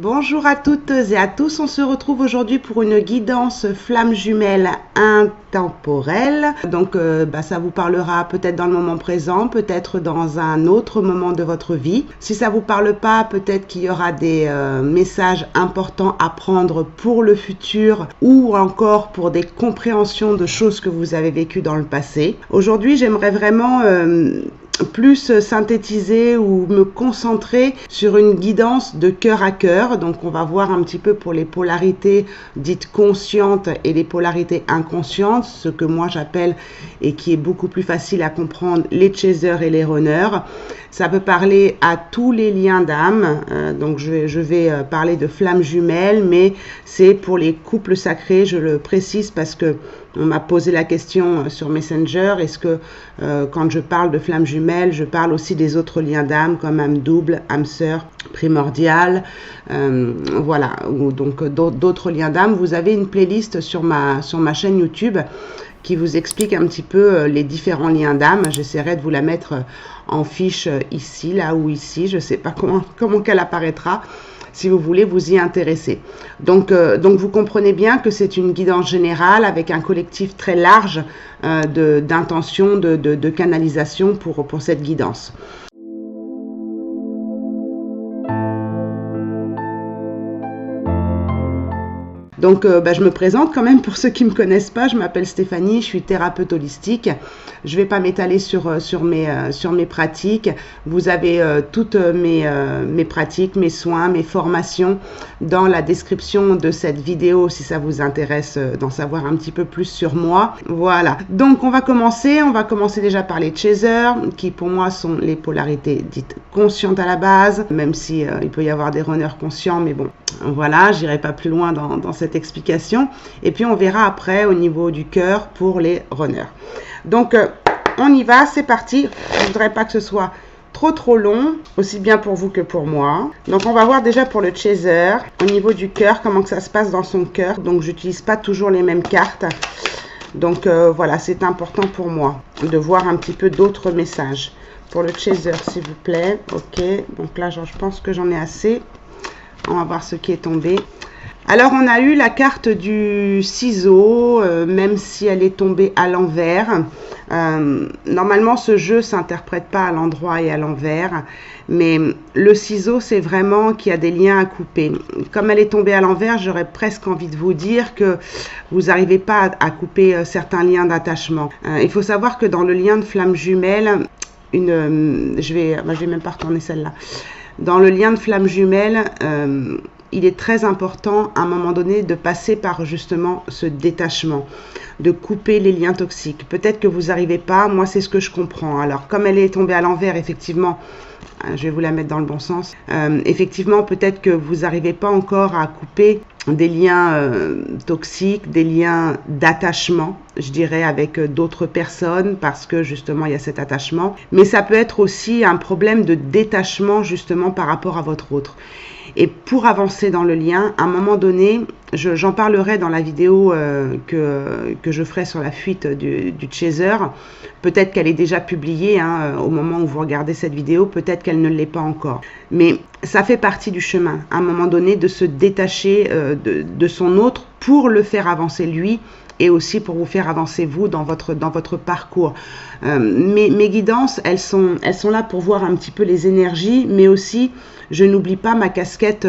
Bonjour à toutes et à tous, on se retrouve aujourd'hui pour une guidance flamme jumelle intemporelle. Donc ça vous parlera peut-être dans le moment présent, peut-être dans un autre moment de votre vie. Si ça vous parle pas, peut-être qu'il y aura des messages importants à prendre pour le futur ou encore pour des compréhensions de choses que vous avez vécues dans le passé. Aujourd'hui, j'aimerais vraiment plus synthétiser ou me concentrer sur une guidance de cœur à cœur. Donc on va voir un petit peu pour les polarités dites conscientes et les polarités inconscientes, ce que moi j'appelle et qui est beaucoup plus facile à comprendre, les chasers et les runners. Ça peut parler à tous les liens d'âme, donc je vais parler de flammes jumelles, mais c'est pour les couples sacrés, je le précise parce que on m'a posé la question sur Messenger, est-ce que quand je parle de flammes jumelles, je parle aussi des autres liens d'âme comme âme double, âme sœur, primordiale, voilà, ou donc d'autres liens d'âme. Vous avez une playlist sur ma chaîne YouTube qui vous explique un petit peu les différents liens d'âme. J'essaierai de vous la mettre en fiche ici, là ou ici, je ne sais pas comment qu'elle apparaîtra, si vous voulez vous y intéresser. Donc vous comprenez bien que c'est une guidance générale avec un collectif très large d'intention, de canalisation pour cette guidance. Donc, je me présente quand même pour ceux qui ne me connaissent pas. Je m'appelle Stéphanie, je suis thérapeute holistique. Je ne vais pas m'étaler sur mes pratiques. Vous avez toutes mes pratiques, mes soins, mes formations dans la description de cette vidéo si ça vous intéresse d'en savoir un petit peu plus sur moi. Voilà. Donc, on va commencer déjà par les chasers qui pour moi sont les polarités dites conscientes à la base, même si il peut y avoir des runners conscients, mais bon, voilà, j'irai pas plus loin dans cette explication. Et puis on verra après au niveau du cœur pour les runners. Donc on y va, c'est parti. Je voudrais pas que ce soit trop long, aussi bien pour vous que pour moi. Donc on va voir déjà pour le chaser au niveau du cœur, comment que ça se passe dans son cœur. Donc j'utilise pas toujours les mêmes cartes. Donc voilà, c'est important pour moi de voir un petit peu d'autres messages. Pour le chaser, s'il vous plaît. Ok, donc là je pense que j'en ai assez. On va voir ce qui est tombé. Alors, on a eu la carte du ciseau, même si elle est tombée à l'envers. Normalement, ce jeu ne s'interprète pas à l'endroit et à l'envers. Mais le ciseau, c'est vraiment qu'il y a des liens à couper. Comme elle est tombée à l'envers, j'aurais presque envie de vous dire que vous n'arrivez pas à couper certains liens d'attachement. Il faut savoir que dans le lien de flamme jumelle, je vais même pas retourner celle-là. Dans le lien de flamme jumelle, il est très important à un moment donné de passer par justement ce détachement, de couper les liens toxiques. Peut-être que vous n'arrivez pas, moi c'est ce que je comprends. Alors comme elle est tombée à l'envers, effectivement, je vais vous la mettre dans le bon sens, effectivement peut-être que vous n'arrivez pas encore à couper des liens toxiques, des liens d'attachement, je dirais, avec d'autres personnes parce que justement il y a cet attachement. Mais ça peut être aussi un problème de détachement justement par rapport à votre autre. Et pour avancer dans le lien, à un moment donné, j'en parlerai dans la vidéo que je ferai sur la fuite du chaser. Peut-être qu'elle est déjà publiée au moment où vous regardez cette vidéo, peut-être qu'elle ne l'est pas encore. Mais ça fait partie du chemin, à un moment donné, de se détacher de son autre pour le faire avancer lui et aussi pour vous faire avancer vous dans votre parcours. Mes guidances, elles sont là pour voir un petit peu les énergies, mais aussi je n'oublie pas ma casquette,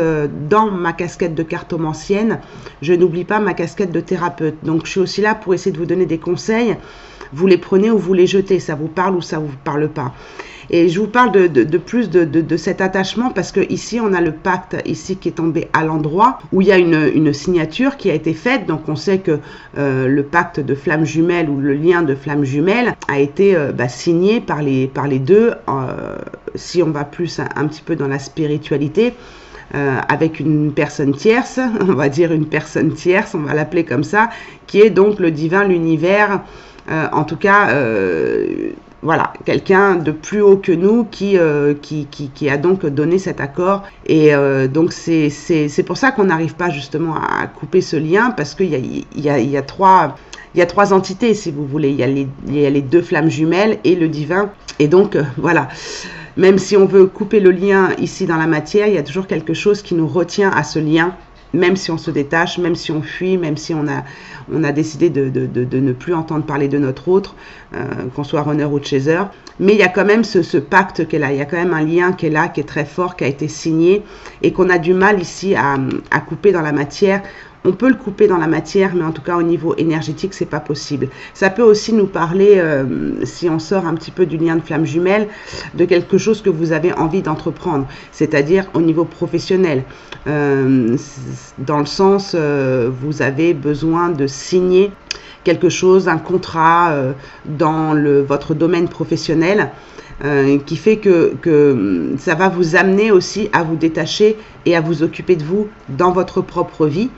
dans ma casquette de cartomancienne, je n'oublie pas ma casquette de thérapeute. Donc je suis aussi là pour essayer de vous donner des conseils. Vous les prenez ou vous les jetez, ça vous parle ou ça vous parle pas. Et je vous parle de plus de cet attachement parce que ici on a le pacte ici qui est tombé à l'endroit où il y a une signature qui a été faite. Donc on sait que le pacte de flamme jumelle ou le lien de flamme jumelle a été signé par les deux. Si on va plus un petit peu dans la spiritualité, avec une personne tierce, on va dire une personne tierce, on va l'appeler comme ça, qui est donc le divin, l'univers, en tout cas voilà, quelqu'un de plus haut que nous qui a donc donné cet accord. Et donc c'est pour ça qu'on n'arrive pas justement à couper ce lien, parce qu'il y a trois entités, si vous voulez. Il y a les deux flammes jumelles et le divin. Et donc voilà. Même si on veut couper le lien ici dans la matière, il y a toujours quelque chose qui nous retient à ce lien, même si on se détache, même si on fuit, même si on a décidé de ne plus entendre parler de notre autre, qu'on soit runner ou chaser. Mais il y a quand même ce pacte qui est là, il y a quand même un lien qui est là, qui est très fort, qui a été signé et qu'on a du mal ici à couper dans la matière. On peut le couper dans la matière, mais en tout cas au niveau énergétique, c'est pas possible. Ça peut aussi nous parler, si on sort un petit peu du lien de flamme jumelle, de quelque chose que vous avez envie d'entreprendre, c'est-à-dire au niveau professionnel. Dans le sens, vous avez besoin de signer quelque chose, un contrat dans votre domaine professionnel. Qui fait que ça va vous amener aussi à vous détacher et à vous occuper de vous dans votre propre vie.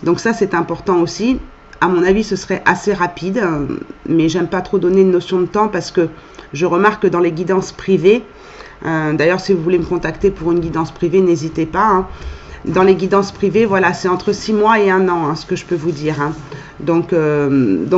Donc ça, c'est important aussi. À mon avis, ce serait assez rapide, mais j'aime pas trop donner une notion de temps parce que je remarque que dans les guidances privées, d'ailleurs, si vous voulez me contacter pour une guidance privée, n'hésitez pas. Hein. Dans les guidances privées, voilà, c'est entre 6 mois et 1 an, hein, ce que je peux vous dire. Hein. Donc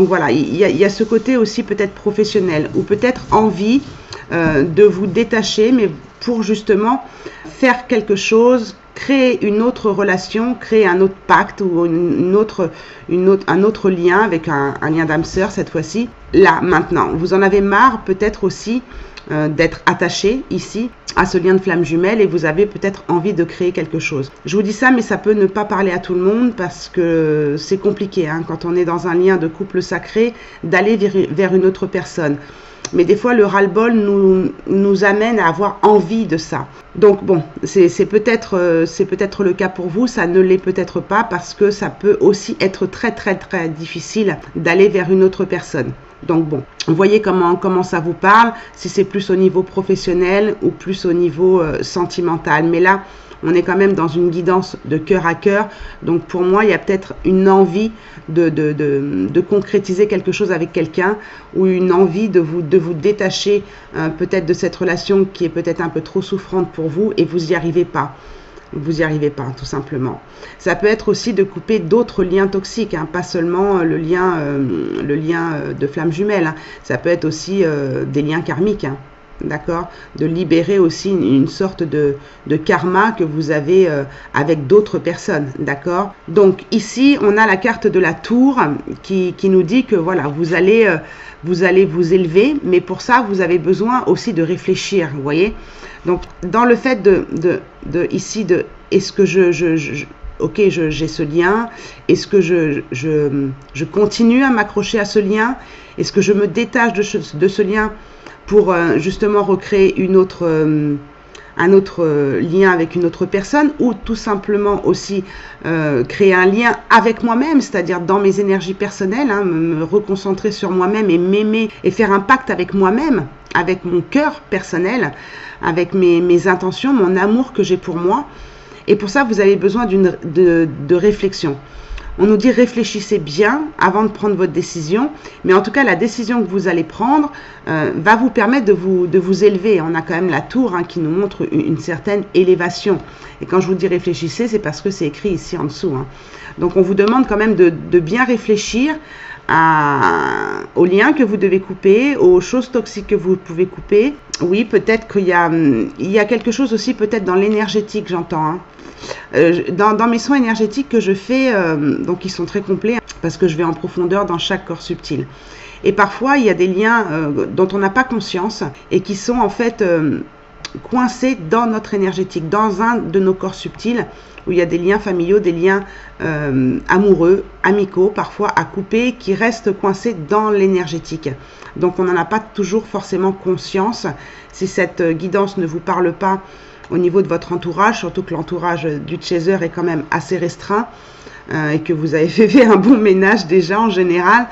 voilà, il y a ce côté aussi peut-être professionnel ou peut-être envie de vous détacher, mais pour justement faire quelque chose, créer une autre relation, créer un autre pacte ou un autre lien avec un lien d'âme sœur cette fois-ci. Là, maintenant, vous en avez marre peut-être aussi d'être attaché ici à ce lien de flamme jumelle et vous avez peut-être envie de créer quelque chose. Je vous dis ça, mais ça peut ne pas parler à tout le monde parce que c'est compliqué hein, quand on est dans un lien de couple sacré d'aller vers une autre personne. Mais des fois, le ras-le-bol nous amène à avoir envie de ça. Donc bon, c'est peut-être le cas pour vous, ça ne l'est peut-être pas parce que ça peut aussi être très très très difficile d'aller vers une autre personne. Donc bon, vous voyez comment ça vous parle, si c'est plus au niveau professionnel ou plus au niveau sentimental. Mais là, on est quand même dans une guidance de cœur à cœur. Donc pour moi, il y a peut-être une envie de concrétiser quelque chose avec quelqu'un ou une envie de vous détacher peut-être de cette relation qui est peut-être un peu trop souffrante pour vous et vous n'y arrivez pas. Vous n'y arrivez pas, tout simplement. Ça peut être aussi de couper d'autres liens toxiques, hein, pas seulement le lien de flamme jumelle. Hein. Ça peut être aussi des liens karmiques. Hein. D'accord, de libérer aussi une sorte de karma que vous avez avec d'autres personnes, d'accord. Donc ici on a la carte de la tour qui nous dit que voilà, vous allez vous élever, mais pour ça vous avez besoin aussi de réfléchir, vous voyez. Donc dans le fait ici est-ce que j'ai ce lien, est-ce que je continue à m'accrocher à ce lien, est-ce que je me détache de ce lien pour justement recréer un autre lien avec une autre personne ou tout simplement aussi créer un lien avec moi-même, c'est-à-dire dans mes énergies personnelles, hein, me reconcentrer sur moi-même et m'aimer et faire un pacte avec moi-même, avec mon cœur personnel, avec mes intentions, mon amour que j'ai pour moi. Et pour ça, vous avez besoin de réflexion. On nous dit réfléchissez bien avant de prendre votre décision, mais en tout cas la décision que vous allez prendre va vous permettre de vous élever. On a quand même la tour hein, qui nous montre une certaine élévation. Et quand je vous dis réfléchissez, c'est parce que c'est écrit ici en dessous. Hein. Donc on vous demande quand même de bien réfléchir aux liens que vous devez couper, aux choses toxiques que vous pouvez couper. Oui, peut-être qu'il y a quelque chose aussi peut-être dans l'énergétique, j'entends. Hein. Dans mes soins énergétiques que je fais, donc ils sont très complets hein, parce que je vais en profondeur dans chaque corps subtil. Et parfois, il y a des liens dont on n'a pas conscience et qui sont en fait coincés dans notre énergétique, dans un de nos corps subtils où il y a des liens familiaux, des liens amoureux, amicaux, parfois à couper, qui restent coincés dans l'énergétique. Donc on n'en a pas toujours forcément conscience. Si cette guidance ne vous parle pas au niveau de votre entourage, surtout que l'entourage du chaser est quand même assez restreint et que vous avez fait un bon ménage déjà en général,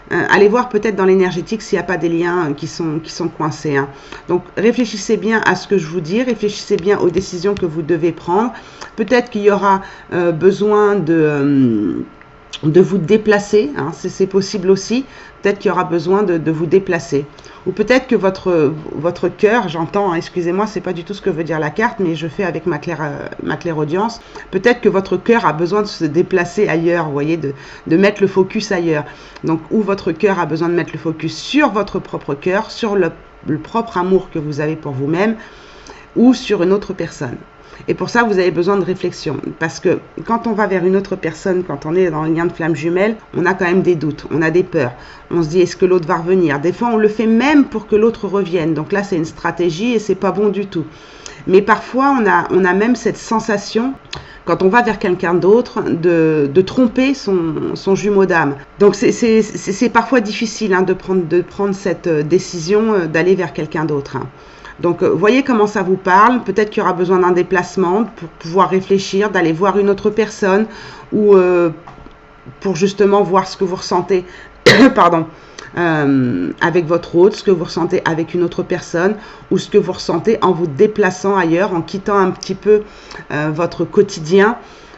allez voir peut-être dans l'énergétique s'il n'y a pas des liens qui sont coincés. Hein. Donc réfléchissez bien à ce que je vous dis, réfléchissez bien aux décisions que vous devez prendre. Peut-être qu'il y aura besoin de vous déplacer, hein, c'est possible aussi. Peut-être qu'il y aura besoin de vous déplacer. Ou peut-être que votre cœur, j'entends, hein, excusez-moi, c'est pas du tout ce que veut dire la carte, mais je fais avec ma clairaudience. Peut-être que votre cœur a besoin de se déplacer ailleurs, vous voyez, de mettre le focus ailleurs. Donc, ou votre cœur a besoin de mettre le focus sur votre propre cœur, sur le propre amour que vous avez pour vous-même, ou sur une autre personne. Et pour ça, vous avez besoin de réflexion. Parce que quand on va vers une autre personne, quand on est dans le lien de flamme jumelle, on a quand même des doutes, on a des peurs. On se dit, est-ce que l'autre va revenir? Des fois, on le fait même pour que l'autre revienne. Donc là, c'est une stratégie et c'est pas bon du tout. Mais parfois, on a même cette sensation, quand on va vers quelqu'un d'autre, de tromper son jumeau d'âme. Donc c'est parfois difficile hein, de prendre cette décision d'aller vers quelqu'un d'autre. Hein. Donc, voyez comment ça vous parle. Peut-être qu'il y aura besoin d'un déplacement pour pouvoir réfléchir, d'aller voir une autre personne ou pour justement voir ce que vous ressentez pardon, avec votre hôte, ce que vous ressentez avec une autre personne ou ce que vous ressentez en vous déplaçant ailleurs, en quittant un petit peu votre quotidien.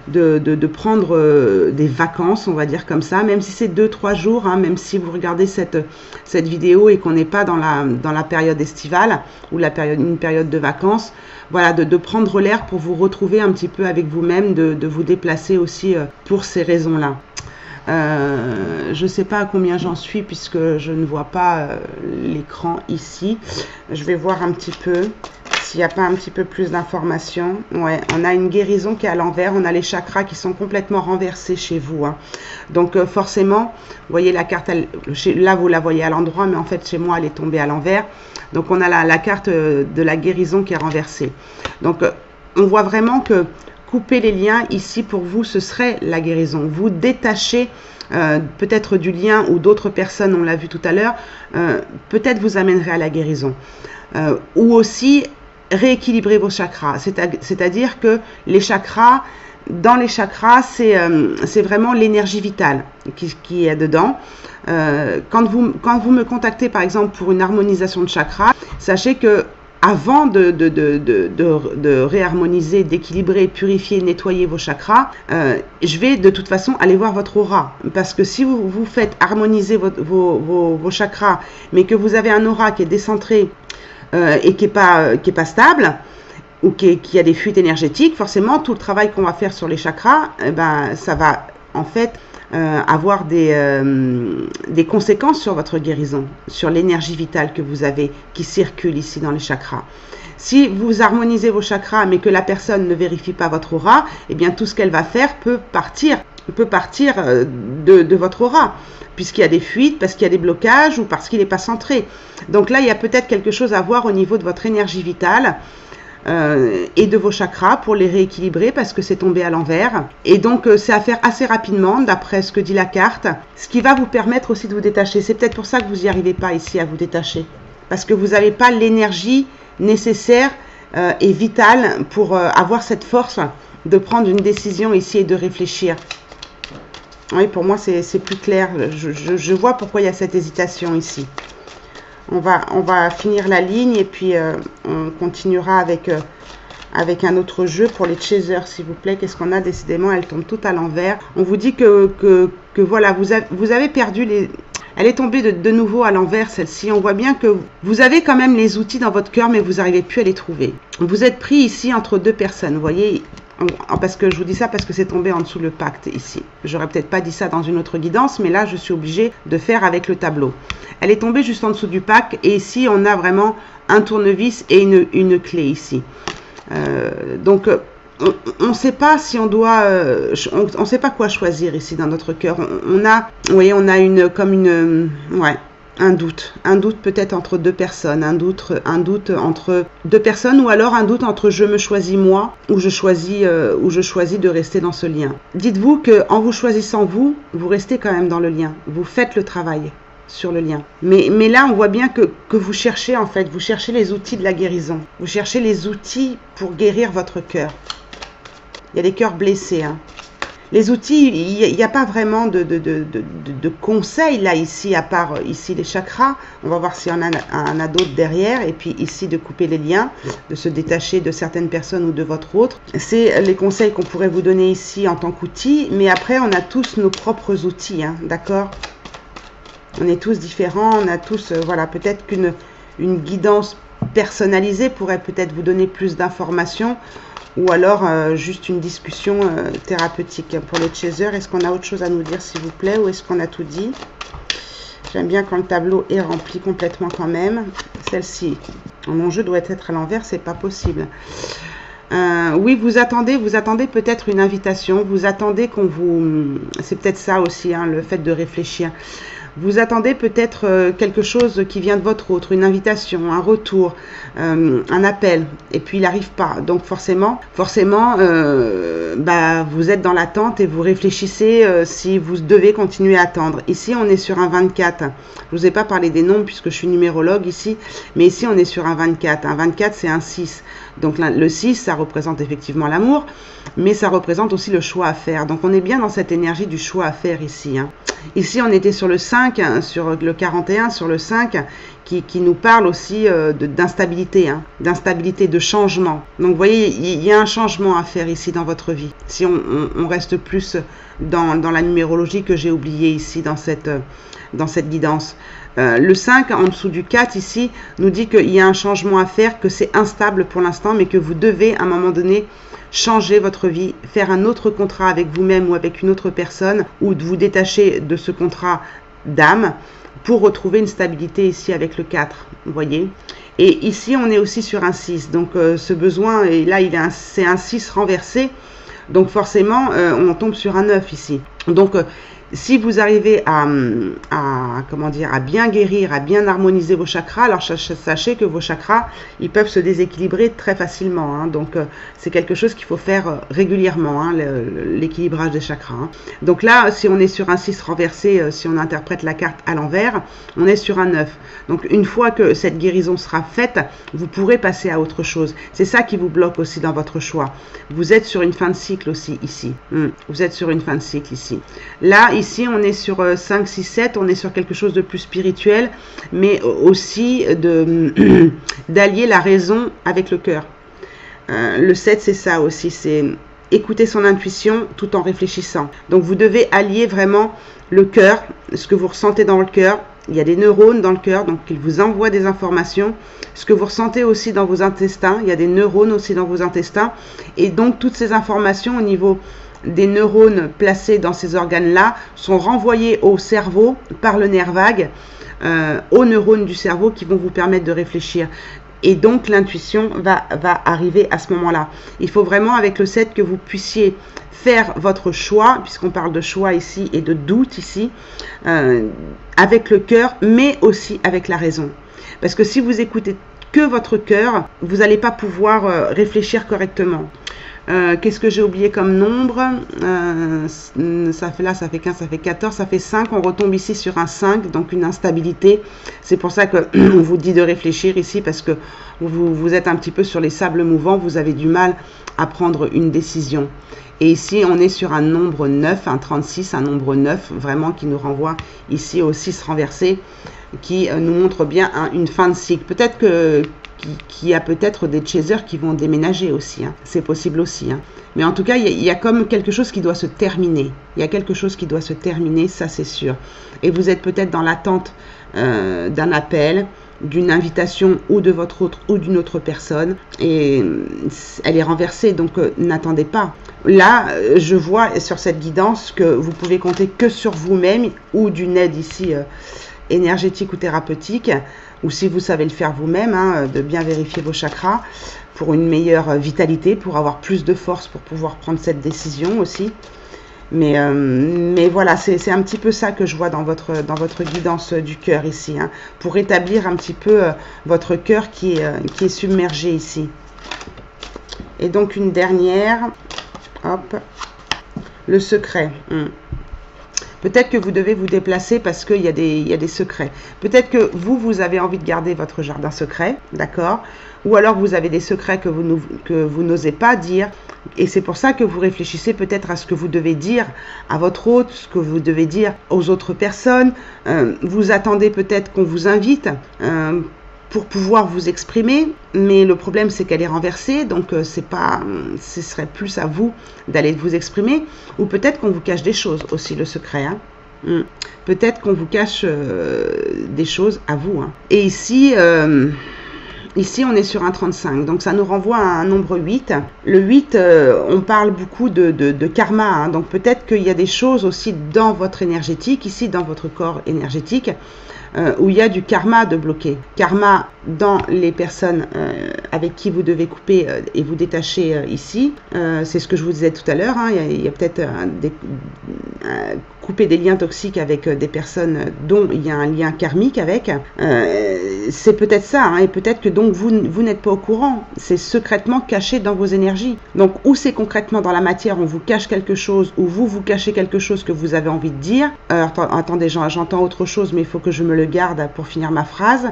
De prendre des vacances, on va dire comme ça, même si c'est 2-3 jours, hein, même si vous regardez cette vidéo et qu'on n'est pas dans la période estivale ou une période de vacances, voilà, de prendre l'air pour vous retrouver un petit peu avec vous-même, de vous déplacer aussi pour ces raisons-là. Je ne sais pas à combien j'en suis puisque je ne vois pas l'écran ici. Je vais voir un petit peu s'il n'y a pas un petit peu plus d'informations. Ouais, on a une guérison qui est à l'envers. On a les chakras qui sont complètement renversés chez vous. Hein. Donc forcément, vous voyez la carte, là vous la voyez à l'endroit, mais en fait chez moi elle est tombée à l'envers. Donc on a la carte de la guérison qui est renversée. Donc on voit vraiment que couper les liens ici pour vous, ce serait la guérison. Vous détachez peut-être du lien ou d'autres personnes, on l'a vu tout à l'heure, peut-être vous amènerait à la guérison. Ou aussi rééquilibrer vos chakras. C'est-à-dire que les chakras, dans les chakras, c'est vraiment l'énergie vitale qui est dedans. Quand vous me contactez par exemple pour une harmonisation de chakras, sachez que avant de réharmoniser, d'équilibrer, purifier, nettoyer vos chakras, je vais de toute façon aller voir votre aura. Parce que si vous faites harmoniser vos chakras, mais que vous avez un aura qui est décentré et qui est pas stable, ou qui a des fuites énergétiques, forcément, tout le travail qu'on va faire sur les chakras, ça va en fait avoir des conséquences sur votre guérison, sur l'énergie vitale que vous avez qui circule ici dans les chakras. Si vous harmonisez vos chakras mais que la personne ne vérifie pas votre aura, eh bien tout ce qu'elle va faire peut partir de votre aura, puisqu'il y a des fuites, parce qu'il y a des blocages ou parce qu'il n'est pas centré. Donc là, il y a peut-être quelque chose à voir au niveau de votre énergie vitale et de vos chakras pour les rééquilibrer parce que c'est tombé à l'envers. Et donc, c'est à faire assez rapidement, d'après ce que dit la carte, ce qui va vous permettre aussi de vous détacher. C'est peut-être pour ça que vous n'y arrivez pas ici à vous détacher, parce que vous n'avez pas l'énergie nécessaire et vitale pour avoir cette force de prendre une décision ici et de réfléchir. Oui, pour moi, c'est plus clair. Je vois pourquoi il y a cette hésitation ici. On va finir la ligne et puis on continuera avec un autre jeu pour les chasers, s'il vous plaît. Qu'est-ce qu'on a? Décidément, elle tombe tout à l'envers. On vous dit que voilà, vous avez perdu les... Elle est tombée de nouveau à l'envers, celle-ci. On voit bien que vous avez quand même les outils dans votre cœur, mais vous n'arrivez plus à les trouver. Vous êtes pris ici entre deux personnes, vous voyez, parce que je vous dis ça parce que c'est tombé en dessous le pacte ici. J'aurais peut-être pas dit ça dans une autre guidance, mais là, je suis obligée de faire avec le tableau. Elle est tombée juste en dessous du pacte, et ici, on a vraiment un tournevis et une clé ici. Donc, on ne sait pas si on doit, on sait pas quoi choisir ici dans notre cœur. On a, vous voyez, on a un doute peut-être entre deux personnes, un doute entre deux personnes, ou alors un doute entre je me choisis moi ou je choisis de rester dans ce lien. Dites-vous que en vous choisissant vous restez quand même dans le lien, vous faites le travail sur le lien. Mais là, on voit bien que vous cherchez en fait, vous cherchez les outils de la guérison, vous cherchez les outils pour guérir votre cœur. Il y a des cœurs blessés. Hein. Les outils, il n'y a pas vraiment de conseils là, ici, à part ici les chakras. On va voir s'il y en a d'autres derrière. Et puis ici, de couper les liens, de se détacher de certaines personnes ou de votre autre. C'est les conseils qu'on pourrait vous donner ici en tant qu'outils. Mais après, on a tous nos propres outils, hein, d'accord? On est tous différents. On a tous, voilà, peut-être qu'une guidance personnalisée pourrait peut-être vous donner plus d'informations. Ou alors juste une discussion thérapeutique. Pour les chasers, est-ce qu'on a autre chose à nous dire, s'il vous plaît, ou est-ce qu'on a tout dit? J'aime bien quand le tableau est rempli complètement quand même. celle-ci. Mon jeu doit être à l'envers, c'est pas possible. Oui, vous attendez peut-être une invitation, vous attendez qu'on vous... C'est peut-être ça aussi, hein, le fait de réfléchir. Vous attendez peut-être quelque chose qui vient de votre autre, une invitation, un retour, un appel, et puis il n'arrive pas. Donc forcément, vous êtes dans l'attente et vous réfléchissez si vous devez continuer à attendre. Ici, on est sur un 24. Je vous ai pas parlé des nombres puisque je suis numérologue ici, mais ici, on est sur un 24. Un 24, c'est un 6. Donc le 6, ça représente effectivement l'amour, mais ça représente aussi le choix à faire. Donc on est bien dans cette énergie du choix à faire ici, hein. Ici, on était sur le 5, sur le 41, sur le 5, qui nous parle aussi d'instabilité, hein, d'instabilité, de changement. Donc, vous voyez, il y a un changement à faire ici dans votre vie. Si on reste plus dans la numérologie que j'ai oubliée ici, dans cette guidance. Le 5, en dessous du 4, ici, nous dit qu'il y a un changement à faire, que c'est instable pour l'instant, mais que vous devez, à un moment donné, changer votre vie, faire un autre contrat avec vous-même ou avec une autre personne, ou de vous détacher de ce contrat d'âme pour retrouver une stabilité ici avec le 4, vous voyez. Et ici, on est aussi sur un 6, donc ce besoin, et là, c'est un 6 renversé, donc forcément, on tombe sur un 9 ici. Donc, si vous arrivez à bien guérir, à bien harmoniser vos chakras, alors sachez que vos chakras, ils peuvent se déséquilibrer très facilement, hein. Donc, c'est quelque chose qu'il faut faire régulièrement, hein, l'équilibrage des chakras, hein. Donc là, si on est sur un 6 renversé, si on interprète la carte à l'envers, on est sur un 9. Donc, une fois que cette guérison sera faite, vous pourrez passer à autre chose. C'est ça qui vous bloque aussi dans votre choix. Vous êtes sur une fin de cycle aussi ici. Vous êtes sur une fin de cycle ici. Là, ici, on est sur 5, 6, 7, on est sur quelque chose de plus spirituel, mais aussi d'allier la raison avec le cœur. Le 7, c'est ça aussi, c'est écouter son intuition tout en réfléchissant. Donc, vous devez allier vraiment le cœur, ce que vous ressentez dans le cœur. Il y a des neurones dans le cœur, donc ils vous envoient des informations. Ce que vous ressentez aussi dans vos intestins, il y a des neurones aussi dans vos intestins. Et donc, toutes ces informations au niveau des neurones placés dans ces organes-là sont renvoyés au cerveau par le nerf vague, aux neurones du cerveau qui vont vous permettre de réfléchir. Et donc, l'intuition va arriver à ce moment-là. Il faut vraiment, avec le 7, que vous puissiez faire votre choix, puisqu'on parle de choix ici et de doute ici, avec le cœur, mais aussi avec la raison. Parce que si vous écoutez que votre cœur, vous n'allez pas pouvoir réfléchir correctement. Qu'est-ce que j'ai oublié comme nombre? Ça fait 15, ça fait 14, ça fait 5. On retombe ici sur un 5, donc une instabilité. C'est pour ça qu'on vous dit de réfléchir ici, parce que vous êtes un petit peu sur les sables mouvants, vous avez du mal à prendre une décision. Et ici, on est sur un nombre 9, un 36, un nombre 9, vraiment qui nous renvoie ici au 6 renversé, qui nous montre bien une fin de cycle. Peut-être qu'il y a peut-être des chasers qui vont déménager aussi, hein. C'est possible aussi, hein. Mais en tout cas, il y a comme quelque chose qui doit se terminer. Il y a quelque chose qui doit se terminer, ça c'est sûr. Et vous êtes peut-être dans l'attente d'un appel, d'une invitation ou de votre autre ou d'une autre personne. Et elle est renversée, donc n'attendez pas. Là, je vois sur cette guidance que vous pouvez compter que sur vous-même ou d'une aide ici énergétique ou thérapeutique, ou si vous savez le faire vous-même, hein, de bien vérifier vos chakras pour une meilleure vitalité, pour avoir plus de force pour pouvoir prendre cette décision aussi. Mais voilà, c'est un petit peu ça que je vois dans votre guidance du cœur ici, hein, pour rétablir un petit peu votre cœur qui est submergé ici. Et donc une dernière, hop, le secret. Peut-être que vous devez vous déplacer parce qu'il y a des secrets. Peut-être que vous avez envie de garder votre jardin secret, d'accord? Ou alors vous avez des secrets que vous n'osez pas dire. Et c'est pour ça que vous réfléchissez peut-être à ce que vous devez dire à votre hôte, ce que vous devez dire aux autres personnes. Vous attendez peut-être qu'on vous invite pour pouvoir vous exprimer, mais le problème c'est qu'elle est renversée, donc ce serait plus à vous d'aller vous exprimer, ou peut-être qu'on vous cache des choses aussi, le secret, hein. Peut-être qu'on vous cache des choses à vous, hein. Et ici, on est sur un 35, donc ça nous renvoie à un nombre 8. Le 8, on parle beaucoup de karma, hein, donc peut-être qu'il y a des choses aussi dans votre énergétique, ici dans votre corps énergétique, où il y a du karma de bloquer. Karma dans les personnes avec qui vous devez couper et vous détacher ici. C'est ce que je vous disais tout à l'heure. Hein. Il y a peut-être couper des liens toxiques avec des personnes dont il y a un lien karmique avec. C'est peut-être ça. Hein. Et peut-être que donc vous n'êtes pas au courant. C'est secrètement caché dans vos énergies. Donc ou c'est concrètement dans la matière, on vous cache quelque chose, ou vous cachez quelque chose que vous avez envie de dire. Attendez, j'entends autre chose, mais il faut que je me le garde pour finir ma phrase.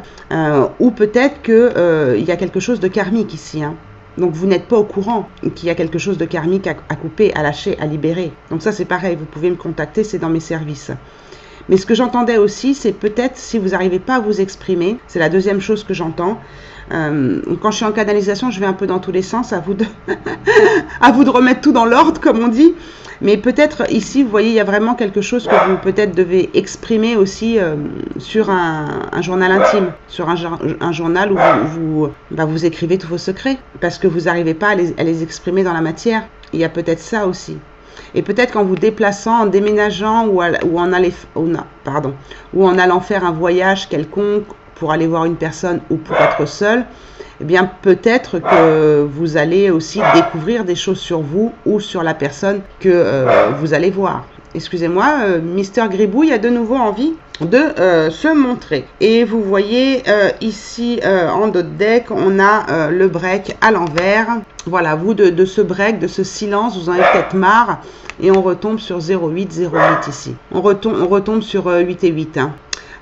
Ou peut-être qu'il y a quelque chose de karmique ici. Hein. Donc vous n'êtes pas au courant qu'il y a quelque chose de karmique à couper, à lâcher, à libérer. Donc ça c'est pareil, vous pouvez me contacter, c'est dans mes services. Mais ce que j'entendais aussi, c'est peut-être si vous n'arrivez pas à vous exprimer, c'est la deuxième chose que j'entends. Quand je suis en canalisation, je vais un peu dans tous les sens, à vous de remettre tout dans l'ordre, comme on dit. Mais peut-être ici, vous voyez, il y a vraiment quelque chose que vous peut-être devez exprimer aussi sur un journal intime, sur un journal où vous écrivez tous vos secrets, parce que vous n'arrivez pas à les exprimer dans la matière. Il y a peut-être ça aussi. Et peut-être qu'en vous déplaçant, en déménageant ou en allant faire un voyage quelconque pour aller voir une personne ou pour être seul, eh bien peut-être que vous allez aussi découvrir des choses sur vous ou sur la personne que vous allez voir. Excusez-moi, Mister Gribouille a de nouveau envie de se montrer. Et vous voyez ici en dos de deck, on a le break à l'envers. Voilà, vous de ce break, de ce silence, vous en avez peut-être marre. Et on retombe sur 08, 08 ici. On retombe sur 8 et 8. Hein.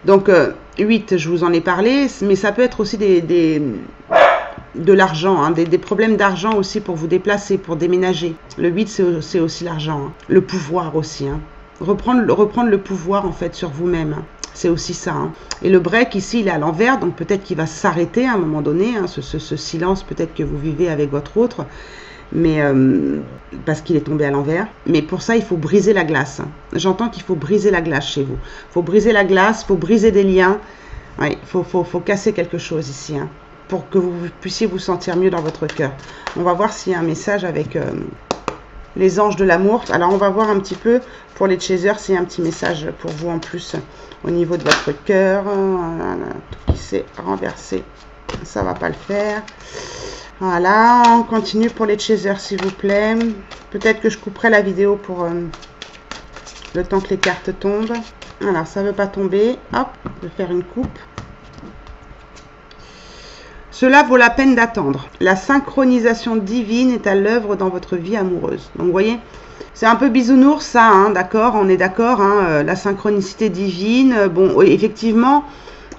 Donc 8, je vous en ai parlé, mais ça peut être aussi de l'argent, hein, des problèmes d'argent aussi pour vous déplacer, pour déménager. Le 8, c'est aussi l'argent. Hein. Le pouvoir aussi. Hein. Reprendre le pouvoir en fait sur vous-même. Hein. C'est aussi ça. Hein. Et le break ici, il est à l'envers, donc peut-être qu'il va s'arrêter à un moment donné. Hein, ce silence peut-être que vous vivez avec votre autre. Mais parce qu'il est tombé à l'envers. Mais pour ça, il faut briser la glace. Hein. J'entends qu'il faut briser la glace chez vous. Il faut briser la glace, il faut briser des liens. Ouais, faut casser quelque chose ici, hein, pour que vous puissiez vous sentir mieux dans votre cœur. On va voir s'il y a un message avec les anges de l'amour. Alors, on va voir un petit peu pour les chasers s'il y a un petit message pour vous en plus au niveau de votre cœur. Voilà, tout qui s'est renversé. Ça va pas le faire. Voilà, on continue pour les chasers s'il vous plaît. Peut-être que je couperai la vidéo pour le temps que les cartes tombent. Alors, ça ne veut pas tomber. Hop, je vais faire une coupe. Cela vaut la peine d'attendre. La synchronisation divine est à l'œuvre dans votre vie amoureuse. Donc, vous voyez, c'est un peu bisounours ça, hein, d'accord, on est d'accord, hein, la synchronicité divine. Bon, effectivement...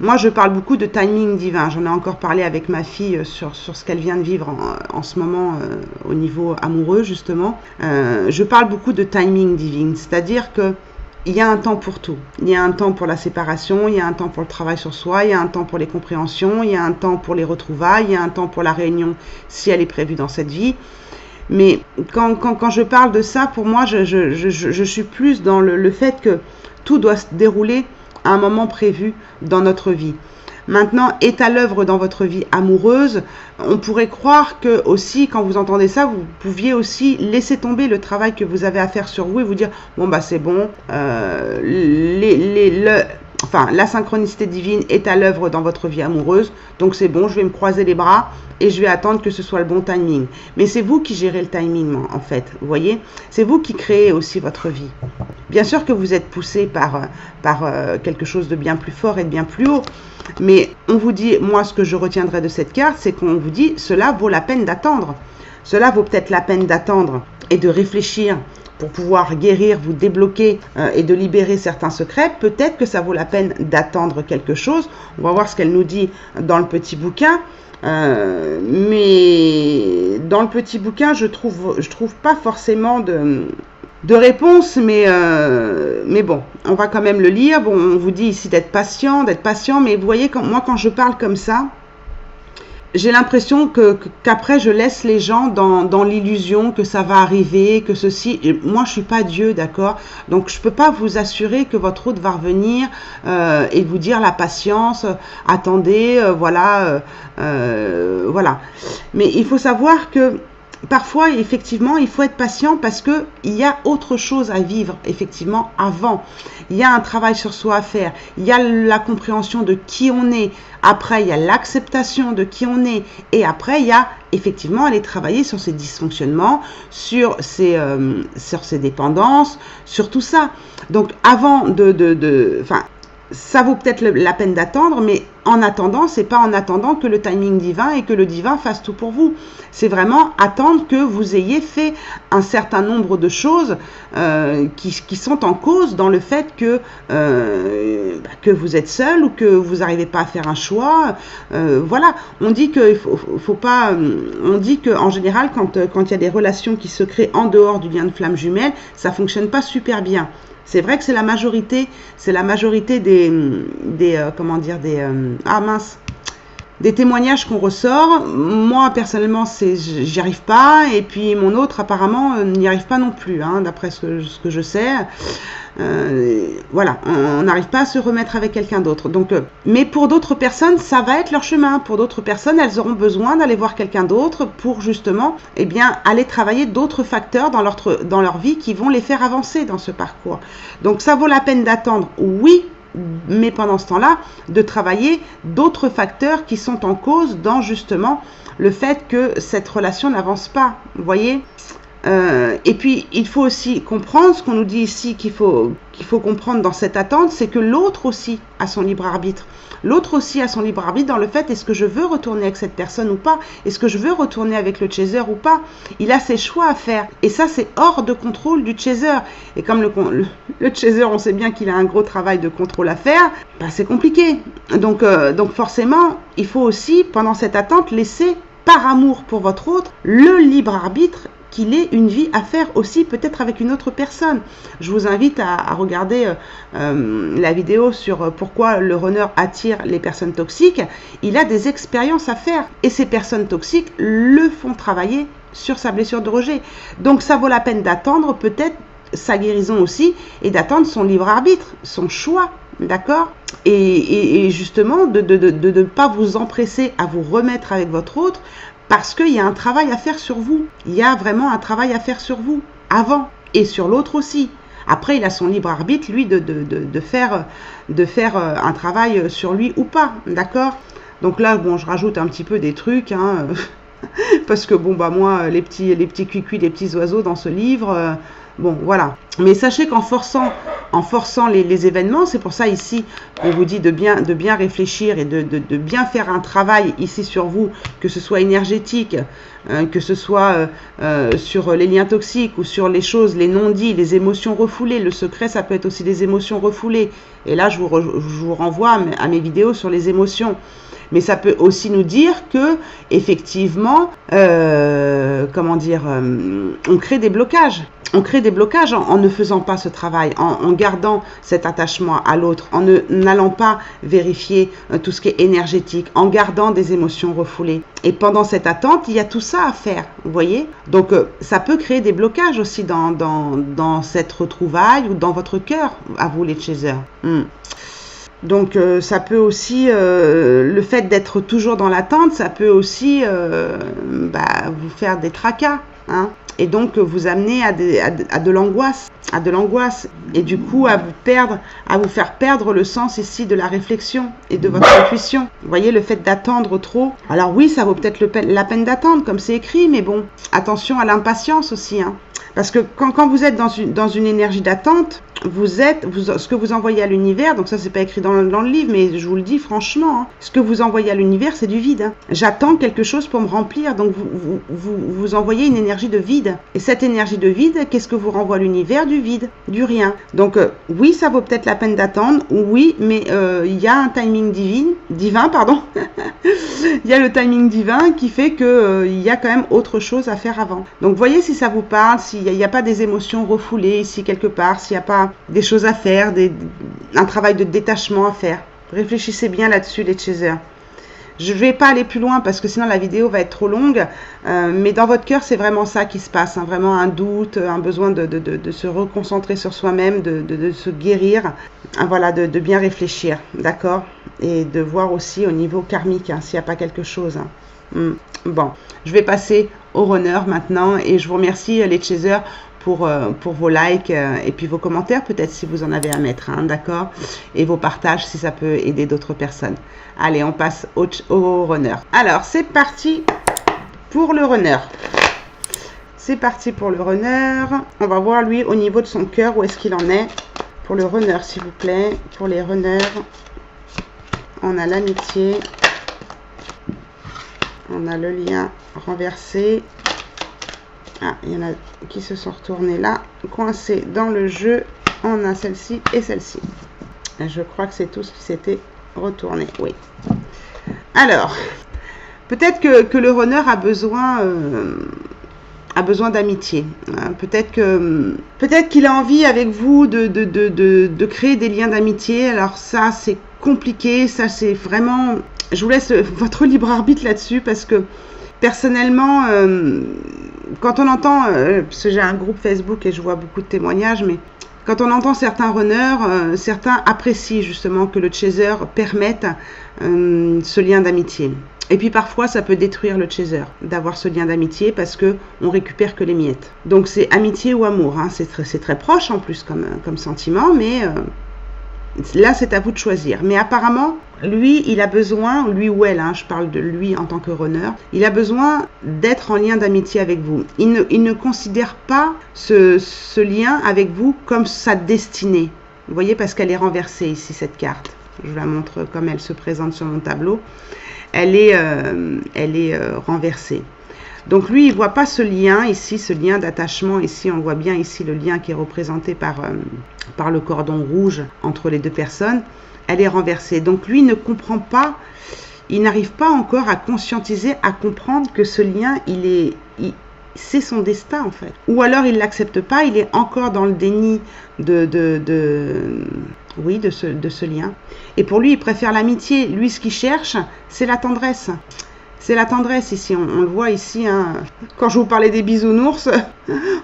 Moi, je parle beaucoup de timing divin. J'en ai encore parlé avec ma fille sur ce qu'elle vient de vivre en ce moment au niveau amoureux, justement. Je parle beaucoup de timing divin, c'est-à-dire que il y a un temps pour tout. Il y a un temps pour la séparation, il y a un temps pour le travail sur soi, il y a un temps pour les compréhensions, il y a un temps pour les retrouvailles, il y a un temps pour la réunion si elle est prévue dans cette vie. Mais quand je parle de ça, pour moi, je suis plus dans le fait que tout doit se dérouler à un moment prévu dans notre vie. Maintenant, est à l'œuvre dans votre vie amoureuse. On pourrait croire que aussi, quand vous entendez ça, vous pouviez aussi laisser tomber le travail que vous avez à faire sur vous et vous dire, bon bah c'est bon, la synchronicité divine est à l'œuvre dans votre vie amoureuse, donc c'est bon, je vais me croiser les bras et je vais attendre que ce soit le bon timing. Mais c'est vous qui gérez le timing, en fait, vous voyez, c'est vous qui créez aussi votre vie. Bien sûr que vous êtes poussé par quelque chose de bien plus fort et de bien plus haut, mais on vous dit, moi ce que je retiendrai de cette carte, c'est qu'on vous dit, cela vaut la peine d'attendre. Cela vaut peut-être la peine d'attendre et de réfléchir pour pouvoir guérir, vous débloquer et de libérer certains secrets. Peut-être que ça vaut la peine d'attendre quelque chose. On va voir ce qu'elle nous dit dans le petit bouquin. Mais dans le petit bouquin, je trouve pas forcément de réponse, mais bon, on va quand même le lire. Bon, on vous dit ici d'être patient, mais vous voyez, moi quand je parle comme ça, j'ai l'impression qu'après je laisse les gens dans l'illusion que ça va arriver, que ceci. Moi je suis pas Dieu, d'accord, donc je peux pas vous assurer que votre route va revenir et vous dire la patience, attendez, voilà. Mais il faut savoir que parfois, effectivement, il faut être patient parce que il y a autre chose à vivre, effectivement, avant. Il y a un travail sur soi à faire. Il y a la compréhension de qui on est. Après, il y a l'acceptation de qui on est. Et après, il y a effectivement aller travailler sur ses dysfonctionnements, sur ses dépendances, sur tout ça. Donc, avant enfin, ça vaut peut-être la peine d'attendre, mais en attendant, c'est pas en attendant que le timing divin et que le divin fasse tout pour vous. C'est vraiment attendre que vous ayez fait un certain nombre de choses qui sont en cause dans le fait que vous êtes seul ou que vous n'arrivez pas à faire un choix. Voilà, on dit que faut pas. On dit que en général, quand il y a des relations qui se créent en dehors du lien de flamme jumelle, ça fonctionne pas super bien. C'est vrai que c'est la majorité des témoignages qu'on ressort. Moi, personnellement, j'y arrive pas. Et puis, mon autre, apparemment, n'y arrive pas non plus, hein, d'après ce que je sais. Voilà, on n'arrive pas à se remettre avec quelqu'un d'autre. Donc, mais pour d'autres personnes, ça va être leur chemin. Pour d'autres personnes, elles auront besoin d'aller voir quelqu'un d'autre pour justement, eh bien, aller travailler d'autres facteurs dans leur vie qui vont les faire avancer dans ce parcours. Donc, ça vaut la peine d'attendre, oui, mais pendant ce temps-là, de travailler d'autres facteurs qui sont en cause dans justement le fait que cette relation n'avance pas. Vous voyez ? Et puis, il faut aussi comprendre, ce qu'on nous dit ici qu'il faut comprendre dans cette attente, c'est que l'autre aussi a son libre arbitre. L'autre aussi a son libre arbitre dans le fait, est-ce que je veux retourner avec cette personne ou pas? Est-ce que je veux retourner avec le chaser ou pas? Il a ses choix à faire. Et ça, c'est hors de contrôle du chaser. Et comme le chaser, on sait bien qu'il a un gros travail de contrôle à faire, bah, c'est compliqué. Donc forcément, il faut aussi, pendant cette attente, laisser, par amour pour votre autre, le libre arbitre qu'il ait une vie à faire aussi, peut-être avec une autre personne. Je vous invite à regarder la vidéo sur pourquoi le runner attire les personnes toxiques. Il a des expériences à faire et ces personnes toxiques le font travailler sur sa blessure de rejet. Donc ça vaut la peine d'attendre peut-être sa guérison aussi et d'attendre son libre arbitre, son choix, d'accord ? Et justement de ne pas vous empresser à vous remettre avec votre autre, parce qu'il y a un travail à faire sur vous. Il y a vraiment un travail à faire sur vous, avant, et sur l'autre aussi. Après, il a son libre arbitre, lui, de faire un travail sur lui ou pas, d'accord? Donc là, bon, je rajoute un petit peu des trucs, hein, parce que, bon, bah moi, les petits cuicuis, les petits oiseaux dans ce livre... bon, voilà. Mais sachez qu'en forçant les événements, c'est pour ça ici qu'on vous dit de bien réfléchir et de bien faire un travail ici sur vous, que ce soit énergétique, que ce soit sur les liens toxiques ou sur les choses, les non-dits, les émotions refoulées. Le secret, ça peut être aussi des émotions refoulées. Et là, je vous renvoie à mes vidéos sur les émotions. Mais ça peut aussi nous dire que, effectivement, on crée des blocages. On crée des blocages en ne faisant pas ce travail, en gardant cet attachement à l'autre, en n'allant pas vérifier tout ce qui est énergétique, en gardant des émotions refoulées. Et pendant cette attente, il y a tout ça à faire, vous voyez? Donc, ça peut créer des blocages aussi dans cette retrouvaille ou dans votre cœur, à vous les chasers. Donc ça peut aussi, le fait d'être toujours dans l'attente, ça peut aussi vous faire des tracas, hein, et donc vous amener à de l'angoisse, et du coup à vous faire perdre le sens ici de la réflexion et de votre intuition. Vous voyez, le fait d'attendre trop. Alors oui, ça vaut peut-être la peine d'attendre, comme c'est écrit, mais bon, attention à l'impatience aussi, hein. Parce que quand vous êtes dans une énergie d'attente, ce que vous envoyez à l'univers, donc ça c'est pas écrit dans le livre, mais je vous le dis franchement, hein, ce que vous envoyez à l'univers, c'est du vide. Hein. J'attends quelque chose pour me remplir, donc vous envoyez une énergie de vide. Et cette énergie de vide, qu'est-ce que vous renvoie à l'univers? Du vide, du rien. Donc oui, ça vaut peut-être la peine d'attendre, oui, mais il y a un timing divin, pardon. Il y a le timing divin qui fait que il y a quand même autre chose à faire avant. Donc voyez si ça vous parle, s'il n'y a pas des émotions refoulées ici quelque part, s'il n'y a pas des choses à faire, un travail de détachement à faire. Réfléchissez bien là-dessus, les chasers. Je ne vais pas aller plus loin parce que sinon la vidéo va être trop longue, mais dans votre cœur, c'est vraiment ça qui se passe, hein, vraiment un doute, un besoin de se reconcentrer sur soi-même, de se guérir, hein, voilà, de bien réfléchir, d'accord? Et de voir aussi au niveau karmique, hein, s'il n'y a pas quelque chose. Hein. Bon, je vais passer au runner maintenant. Et je vous remercie les chasers pour vos likes et puis vos commentaires, peut-être si vous en avez à mettre, hein, d'accord? Et vos partages si ça peut aider d'autres personnes. Allez, on passe au runner. Alors, c'est parti pour le runner. C'est parti pour le runner. On va voir lui au niveau de son cœur, où est-ce qu'il en est. Pour le runner, s'il vous plaît. Pour les runners, on a l'amitié. On a le lien renversé. Ah, il y en a qui se sont retournés là, coincés dans le jeu. On a celle-ci et celle-ci. Je crois que c'est tout ce qui s'était retourné. Oui. Alors, peut-être que le runner a besoin d'amitié. Peut-être qu'il a envie avec vous de créer des liens d'amitié. Alors ça, c'est compliqué. Ça, c'est vraiment... Je vous laisse votre libre arbitre là-dessus parce que personnellement, quand on entend, parce que j'ai un groupe Facebook et je vois beaucoup de témoignages, mais quand on entend certains runners, certains apprécient justement que le chaser permette ce lien d'amitié. Et puis parfois, ça peut détruire le chaser d'avoir ce lien d'amitié parce que on récupère que les miettes. Donc c'est amitié ou amour, hein. C'est très proche en plus comme sentiment, mais là c'est à vous de choisir. Mais apparemment, lui, il a besoin, lui ou elle, hein, je parle de lui en tant que runner, il a besoin d'être en lien d'amitié avec vous. Il ne considère pas ce lien avec vous comme sa destinée. Vous voyez, parce qu'elle est renversée ici, cette carte. Je vous la montre comme elle se présente sur mon tableau. Elle est renversée. Donc lui, il ne voit pas ce lien ici, ce lien d'attachement. Ici, on voit bien ici le lien qui est représenté par le cordon rouge entre les deux personnes. Elle est renversée. Donc lui, il ne comprend pas, il n'arrive pas encore à conscientiser, à comprendre que ce lien, c'est son destin en fait. Ou alors il ne l'accepte pas, il est encore dans le déni de ce lien. Et pour lui, il préfère l'amitié. Lui, ce qu'il cherche, c'est la tendresse. C'est la tendresse ici, on le voit ici, hein. Quand je vous parlais des bisounours,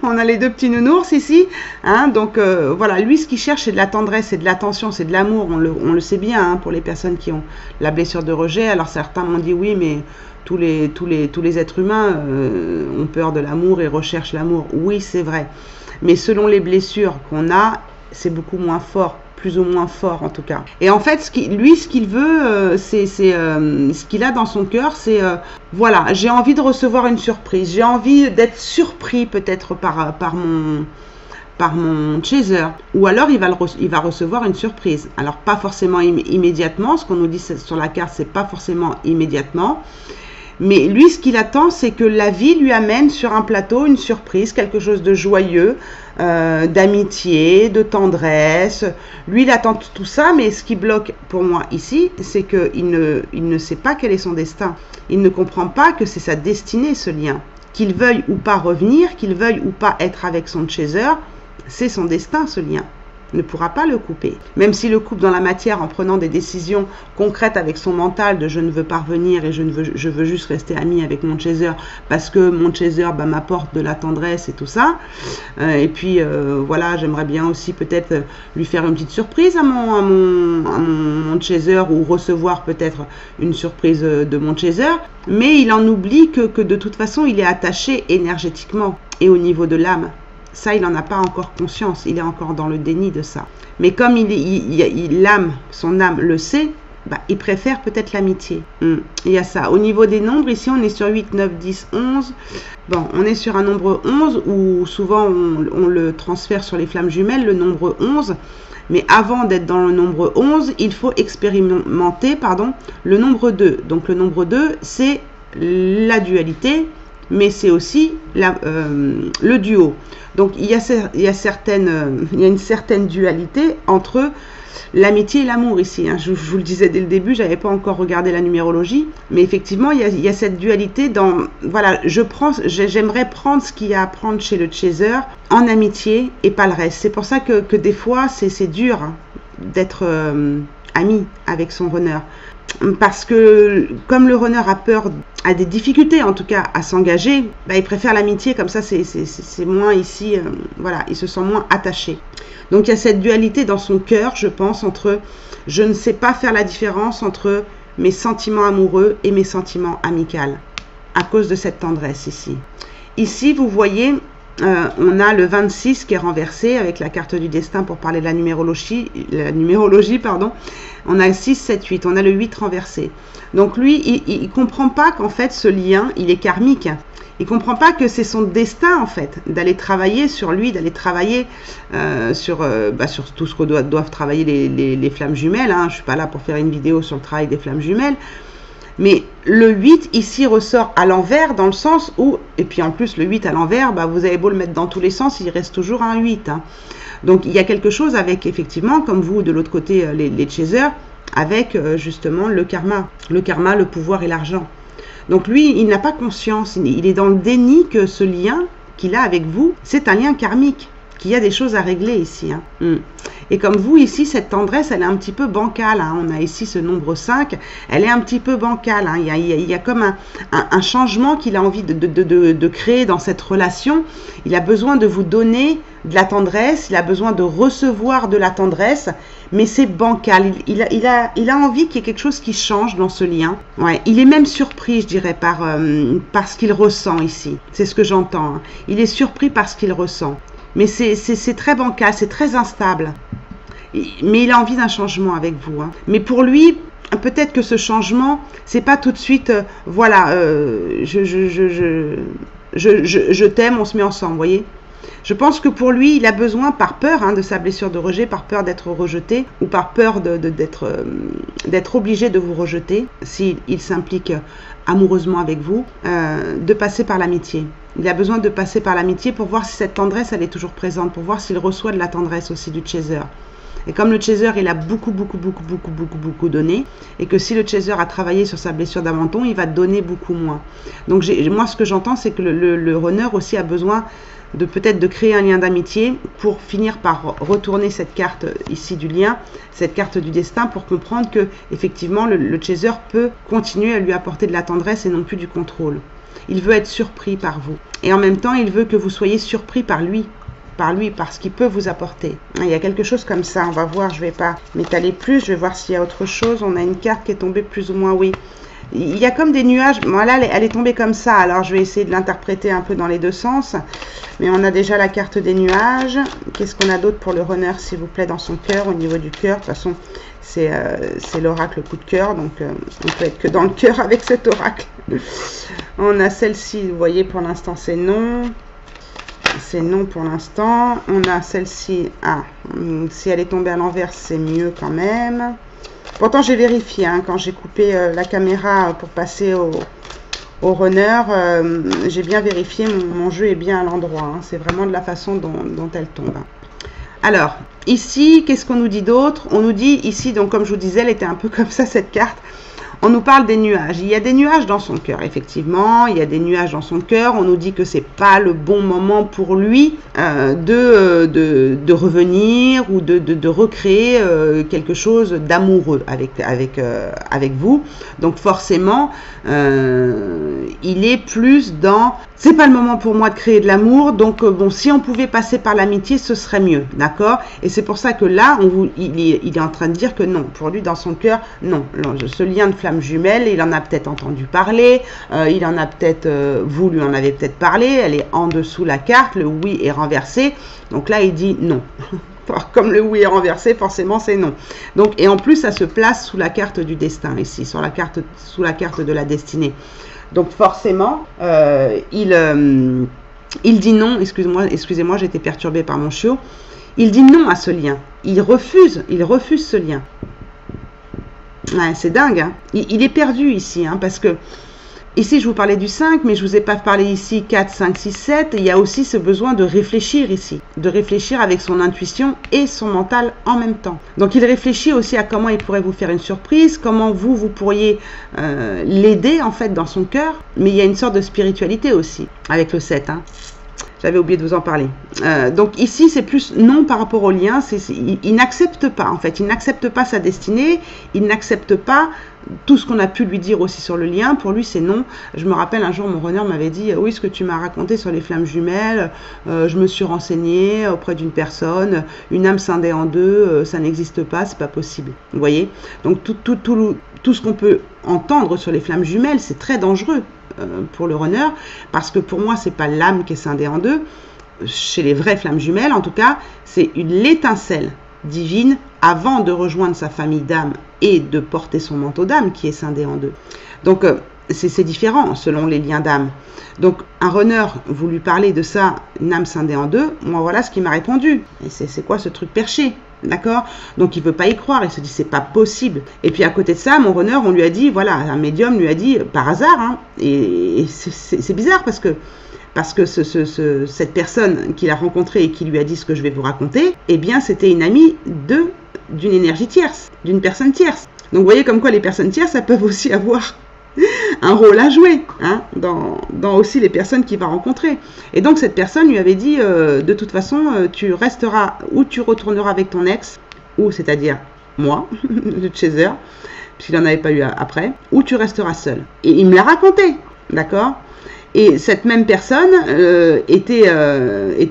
on a les deux petits nounours ici, hein. Donc voilà, lui ce qu'il cherche c'est de la tendresse, c'est de l'attention, c'est de l'amour, on le sait bien, hein, pour les personnes qui ont la blessure de rejet. Alors certains m'ont dit oui, mais tous les êtres humains ont peur de l'amour et recherchent l'amour. Oui, c'est vrai, mais selon les blessures qu'on a, c'est beaucoup moins fort. Plus ou moins fort en tout cas. Et en fait, ce qu'il veut, ce qu'il a dans son cœur, c'est voilà, j'ai envie de recevoir une surprise, j'ai envie d'être surpris peut-être par mon chaser, ou alors il va recevoir une surprise. Alors pas forcément immédiatement, ce qu'on nous dit sur la carte, c'est pas forcément immédiatement. Mais lui, ce qu'il attend, c'est que la vie lui amène sur un plateau une surprise, quelque chose de joyeux, d'amitié, de tendresse. Lui, il attend tout ça, mais ce qui bloque pour moi ici, c'est qu'il ne sait pas quel est son destin. Il ne comprend pas que c'est sa destinée, ce lien. Qu'il veuille ou pas revenir, qu'il veuille ou pas être avec son chaser, c'est son destin, ce lien. Ne pourra pas le couper. Même s'il le coupe dans la matière en prenant des décisions concrètes avec son mental de je ne veux pas revenir et je veux juste rester ami avec mon chaser parce que mon chaser m'apporte de la tendresse et tout ça. Et puis voilà, j'aimerais bien aussi peut-être lui faire une petite surprise à mon chaser ou recevoir peut-être une surprise de mon chaser. Mais il en oublie que de toute façon il est attaché énergétiquement et au niveau de l'âme. Ça, il n'en a pas encore conscience, il est encore dans le déni de ça. Mais comme son âme le sait, il préfère peut-être l'amitié. Il y a ça. Au niveau des nombres, ici, on est sur 8, 9, 10, 11. Bon, on est sur un nombre 11 où souvent on le transfère sur les flammes jumelles, le nombre 11. Mais avant d'être dans le nombre 11, il faut expérimenter le nombre 2. Donc le nombre 2, c'est la dualité, mais c'est aussi le duo. Donc il y a une certaine dualité entre l'amitié et l'amour ici. Hein. Je vous le disais dès le début, j'avais pas encore regardé la numérologie, mais effectivement il y a cette dualité dans voilà, j'aimerais prendre ce qu'il y a à prendre chez le chaser en amitié et pas le reste. C'est pour ça que des fois c'est dur, hein, d'être ami avec son runner. Parce que comme le runner a des difficultés en tout cas à s'engager, il préfère l'amitié, comme ça c'est moins ici, voilà, il se sent moins attaché. Donc il y a cette dualité dans son cœur, je pense, entre je ne sais pas faire la différence entre mes sentiments amoureux et mes sentiments amicaux, à cause de cette tendresse ici. Ici, vous voyez, on a le 26 qui est renversé avec la carte du destin pour parler de la numérologie, pardon. On a 6, 7, 8. On a le 8 renversé. Donc lui, il ne comprend pas qu'en fait, ce lien, il est karmique. Il ne comprend pas que c'est son destin, en fait, d'aller travailler sur lui, d'aller travailler sur tout ce que doivent travailler les flammes jumelles. Hein. Je ne suis pas là pour faire une vidéo sur le travail des flammes jumelles. Mais le 8, ici, ressort à l'envers, dans le sens où, et puis en plus, le 8 à l'envers, vous avez beau le mettre dans tous les sens, il reste toujours un 8. Hein. Donc, il y a quelque chose avec, effectivement, comme vous, de l'autre côté, les chasers, avec justement le karma, le pouvoir et l'argent. Donc lui, il n'a pas conscience, il est dans le déni que ce lien qu'il a avec vous, c'est un lien karmique, qu'il y a des choses à régler ici. Hein. Et comme vous, ici, cette tendresse, elle est un petit peu bancale. Hein. On a ici ce nombre 5, elle est un petit peu bancale. Hein. Il y a comme un changement qu'il a envie de créer dans cette relation. Il a besoin de vous donner de la tendresse, il a besoin de recevoir de la tendresse, mais c'est bancal. Il a envie qu'il y ait quelque chose qui change dans ce lien. Ouais, il est même surpris, je dirais, par ce qu'il ressent ici. C'est ce que j'entends. Hein. Il est surpris par ce qu'il ressent. Mais c'est très bancal, c'est très instable. Mais il a envie d'un changement avec vous. Hein. Mais pour lui, peut-être que ce changement, c'est pas tout de suite, voilà, je t'aime, on se met ensemble, vous voyez. Je pense que pour lui, il a besoin, par peur de sa blessure de rejet, par peur d'être rejeté, ou par peur d'être obligé de vous rejeter, s'il s'implique amoureusement avec vous, de passer par l'amitié. Il a besoin de passer par l'amitié pour voir si cette tendresse, elle est toujours présente, pour voir s'il reçoit de la tendresse aussi du chaser. Et comme le chaser, il a beaucoup donné, et que si le chaser a travaillé sur sa blessure d'amenton, il va donner beaucoup moins. Donc moi, ce que j'entends, c'est que le runner aussi a besoin de peut-être de créer un lien d'amitié pour finir par retourner cette carte ici du lien, cette carte du destin, pour comprendre que effectivement le chaser peut continuer à lui apporter de la tendresse et non plus du contrôle. Il veut être surpris par vous. Et en même temps, il veut que vous soyez surpris par lui, par ce qu'il peut vous apporter. Il y a quelque chose comme ça, on va voir, je ne vais pas m'étaler plus, je vais voir s'il y a autre chose. On a une carte qui est tombée plus ou moins, oui. Il y a comme des nuages, bon, là elle est tombée comme ça, alors je vais essayer de l'interpréter un peu dans les deux sens. Mais on a déjà la carte des nuages. Qu'est-ce qu'on a d'autre pour le runner, s'il vous plaît, dans son cœur, au niveau du cœur? De toute façon, c'est l'oracle coup de cœur, donc on peut être que dans le cœur avec cet oracle. On a celle-ci, vous voyez, pour l'instant c'est non. C'est non pour l'instant. On a celle-ci, si elle est tombée à l'envers, c'est mieux quand même. Pourtant, j'ai vérifié, quand j'ai coupé la caméra pour passer au runner, j'ai bien vérifié, mon jeu est bien à l'endroit. C'est vraiment de la façon dont elle tombe. Alors, ici, qu'est-ce qu'on nous dit d'autre? On nous dit ici, donc comme je vous disais, elle était un peu comme ça, cette carte. On nous parle des nuages. Il y a des nuages dans son cœur, effectivement. Il y a des nuages dans son cœur. On nous dit que c'est pas le bon moment pour lui de revenir ou de recréer quelque chose d'amoureux avec vous. Donc forcément, il est plus dans... C'est pas le moment pour moi de créer de l'amour. Donc bon, si on pouvait passer par l'amitié, ce serait mieux. D'accord? Et c'est pour ça que là, il est en train de dire que non. Pour lui, dans son cœur, non. Ce lien de flamme jumelle, il en a peut-être entendu parler, il en a peut-être, vous lui en avez peut-être parlé, elle est en dessous la carte, le oui est renversé, donc là il dit non. Comme le oui est renversé, forcément c'est non. Donc, et en plus ça se place sous la carte du destin ici, sous la carte de la destinée. Donc forcément, il dit non, excusez-moi, j'ai été perturbée par mon chiot, il dit non à ce lien, il refuse ce lien. Ouais, c'est dingue, hein. Il est perdu ici, parce que ici je vous parlais du 5, mais je vous ai pas parlé ici 4, 5, 6, 7. Il y a aussi ce besoin de réfléchir ici, de réfléchir avec son intuition et son mental en même temps. Donc il réfléchit aussi à comment il pourrait vous faire une surprise, comment vous pourriez l'aider en fait dans son cœur, mais il y a une sorte de spiritualité aussi avec le 7, J'avais oublié de vous en parler. Donc ici, c'est plus non par rapport au lien. Il n'accepte pas, en fait. Il n'accepte pas sa destinée. Il n'accepte pas tout ce qu'on a pu lui dire aussi sur le lien. Pour lui, c'est non. Je me rappelle, un jour, mon runner m'avait dit « Oui, ce que tu m'as raconté sur les flammes jumelles, je me suis renseignée auprès d'une personne. Une âme scindée en deux, ça n'existe pas, c'est pas possible. » Vous voyez? Donc, tout ce qu'on peut entendre sur les flammes jumelles, c'est très dangereux. pour le runner, parce que pour moi, c'est pas l'âme qui est scindée en deux. Chez les vraies flammes jumelles, en tout cas, c'est l'étincelle divine avant de rejoindre sa famille d'âme et de porter son manteau d'âme qui est scindé en deux. Donc, c'est différent selon les liens d'âme. Donc, un runner, vous lui parlez de ça, une âme scindée en deux, moi voilà ce qu'il m'a répondu. Et c'est quoi ce truc perché? D'accord? Donc il veut pas y croire, il se dit c'est pas possible. Et puis à côté de ça, mon runner, on lui a dit, voilà, un médium lui a dit, par hasard, hein, et c'est bizarre parce que cette personne qu'il a rencontrée et qui lui a dit ce que je vais vous raconter, eh bien c'était une amie d'une énergie tierce, d'une personne tierce. Donc vous voyez comme quoi les personnes tierces, ça peuvent aussi avoir un rôle à jouer hein, dans aussi les personnes qu'il va rencontrer. Et donc cette personne lui avait dit de toute façon tu resteras ou tu retourneras avec ton ex, ou c'est-à-dire moi, le chaser, puisqu'il n'en avait pas eu après, ou tu resteras seul. Et il me l'a raconté, d'accord? Et cette même personne était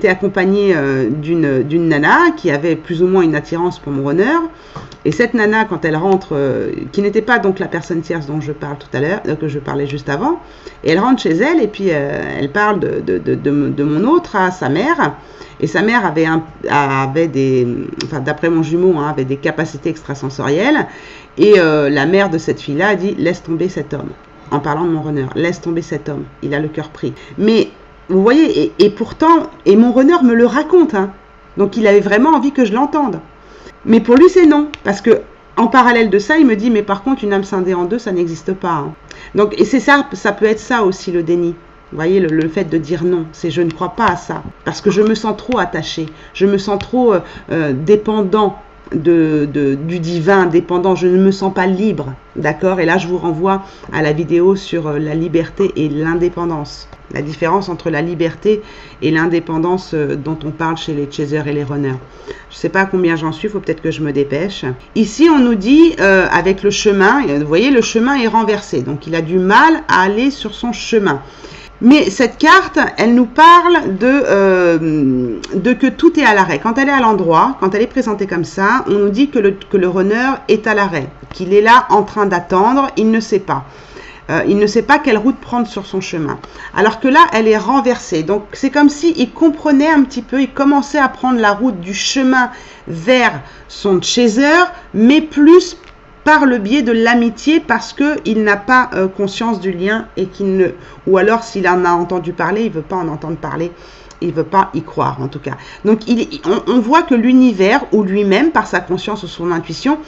accompagnée d'une nana qui avait plus ou moins une attirance pour mon runner. Et cette nana, quand elle rentre, qui n'était pas donc la personne tierce dont je parle tout à l'heure, que je parlais juste avant, et elle rentre chez elle et puis elle parle de mon autre à sa mère. Et sa mère avait des, enfin d'après mon jumeau, hein, avait des capacités extrasensorielles. Et la mère de cette fille-là a dit laisse tomber cet homme. En parlant de mon runner, laisse tomber cet homme, il a le cœur pris. Mais vous voyez, et pourtant, et mon runner me le raconte, hein, donc il avait vraiment envie que je l'entende. Mais pour lui c'est non, parce que en parallèle de ça, il me dit mais par contre une âme scindée en deux, ça n'existe pas. Hein. Donc et c'est ça, ça peut être ça aussi le déni. Vous voyez, le fait de dire non, c'est je ne crois pas à ça, parce que je me sens trop attaché, je me sens trop dépendant du divin, dépendant, je ne me sens pas libre, d'accord? Et là, je vous renvoie à la vidéo sur la liberté et l'indépendance, la différence entre la liberté et l'indépendance dont on parle chez les chasers et les runners. Je ne sais pas à combien j'en suis, il faut peut-être que je me dépêche. Ici, on nous dit, avec le chemin, vous voyez, le chemin est renversé, donc il a du mal à aller sur son chemin. Mais cette carte, elle nous parle de que tout est à l'arrêt. Quand elle est à l'endroit, quand elle est présentée comme ça, on nous dit que le runner est à l'arrêt, qu'il est là en train d'attendre, il ne sait pas. Il ne sait pas quelle route prendre sur son chemin. Alors que là, elle est renversée. Donc, c'est comme s'il comprenait un petit peu, il commençait à prendre la route du chemin vers son chaser, mais plus par le biais de l'amitié parce qu'il n'a pas conscience du lien et qu'il ne... Ou alors, s'il en a entendu parler, il ne veut pas en entendre parler. Il ne veut pas y croire, en tout cas. Donc, on voit que l'univers, ou lui-même, par sa conscience ou son intuition,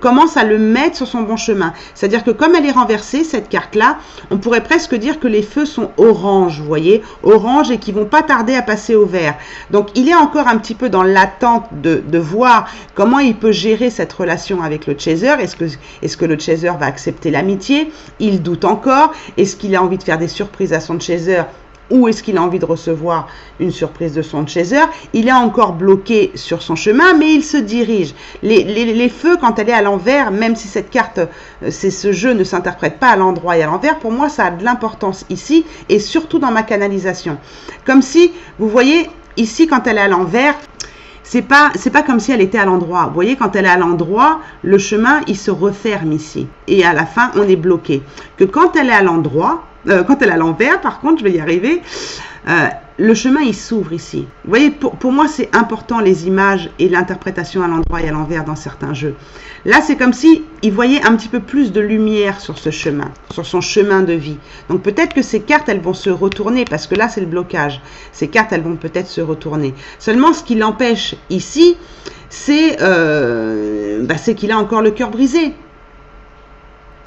commence à le mettre sur son bon chemin. C'est-à-dire que comme elle est renversée, cette carte-là, on pourrait presque dire que les feux sont orange, vous voyez, orange et qui vont pas tarder à passer au vert. Donc, il est encore un petit peu dans l'attente de voir comment il peut gérer cette relation avec le chaser. Est-ce que le chaser va accepter l'amitié? Il doute encore. Est-ce qu'il a envie de faire des surprises à son chaser? Ou est-ce qu'il a envie de recevoir une surprise de son chaser? Il est encore bloqué sur son chemin, mais il se dirige. Les feux, quand elle est à l'envers, même si cette carte, ce jeu ne s'interprète pas à l'endroit et à l'envers, pour moi, ça a de l'importance ici, et surtout dans ma canalisation. Comme si, vous voyez, ici, quand elle est à l'envers, c'est pas comme si elle était à l'endroit. Vous voyez, quand elle est à l'endroit, le chemin, il se referme ici. Et à la fin, on est bloqué. Que quand elle est à l'endroit, quand elle est à l'envers, par contre, je vais y arriver, le chemin, il s'ouvre ici. Vous voyez, pour moi, c'est important les images et l'interprétation à l'endroit et à l'envers dans certains jeux. Là, c'est comme si il voyait un petit peu plus de lumière sur ce chemin, sur son chemin de vie. Donc, peut-être que ces cartes, elles vont se retourner, parce que là, c'est le blocage. Ces cartes, elles vont peut-être se retourner. Seulement, ce qui l'empêche ici, c'est qu'il a encore le cœur brisé.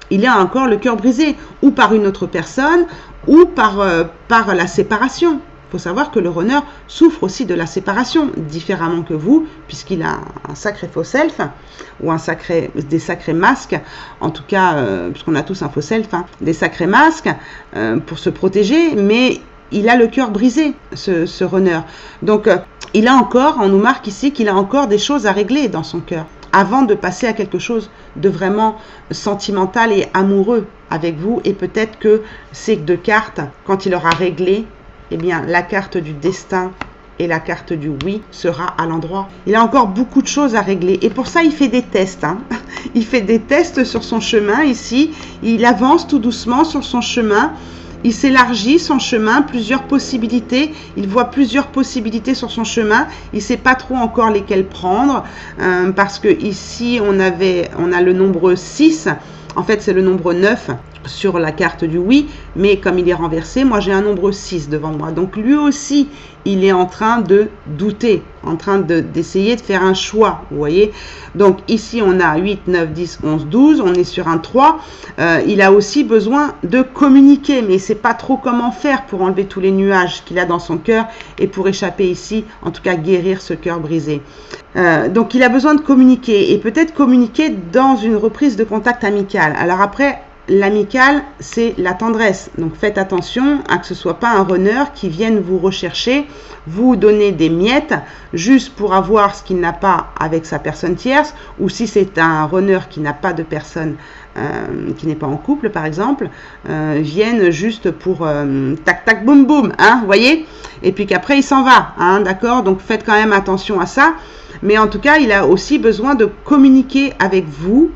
Il a encore le cœur brisé, ou par une autre personne, ou par la séparation. Il faut savoir que le runner souffre aussi de la séparation, différemment que vous, puisqu'il a un sacré faux self, ou des sacrés masques, en tout cas, puisqu'on a tous un faux self, hein, des sacrés masques pour se protéger, mais il a le cœur brisé, ce runner. Donc, il a encore, on nous marque ici qu'il a encore des choses à régler dans son cœur, avant de passer à quelque chose de vraiment sentimental et amoureux avec vous. Et peut-être que ces deux cartes, quand il aura réglé, eh bien, la carte du destin et la carte du oui sera à l'endroit. Il a encore beaucoup de choses à régler et pour ça il fait des tests. Hein. Il fait des tests sur son chemin ici. Il avance tout doucement sur son chemin. Il s'élargit son chemin, plusieurs possibilités. Il voit plusieurs possibilités sur son chemin. Il ne sait pas trop encore lesquelles prendre parce que ici on a le nombre 6. En fait, c'est le nombre 9 sur la carte du oui, mais comme il est renversé, moi j'ai un nombre 6 devant moi. Donc lui aussi, il est en train de douter, en train d'essayer de faire un choix, vous voyez. Donc ici, on a 8, 9, 10, 11, 12, on est sur un 3. Il a aussi besoin de communiquer, mais il ne sait pas trop comment faire pour enlever tous les nuages qu'il a dans son cœur et pour échapper ici, en tout cas guérir ce cœur brisé. Donc il a besoin de communiquer et peut-être communiquer dans une reprise de contact amical. Alors après, l'amical, c'est la tendresse. Donc faites attention à que ce ne soit pas un runner qui vienne vous rechercher, vous donner des miettes juste pour avoir ce qu'il n'a pas avec sa personne tierce, ou si c'est un runner qui n'a pas de personne, qui n'est pas en couple par exemple, viennent juste pour tac tac boum boum, hein, voyez, et puis qu'après il s'en va, hein, d'accord. Donc faites quand même attention à ça. Mais en tout cas, il a aussi besoin de communiquer avec vous.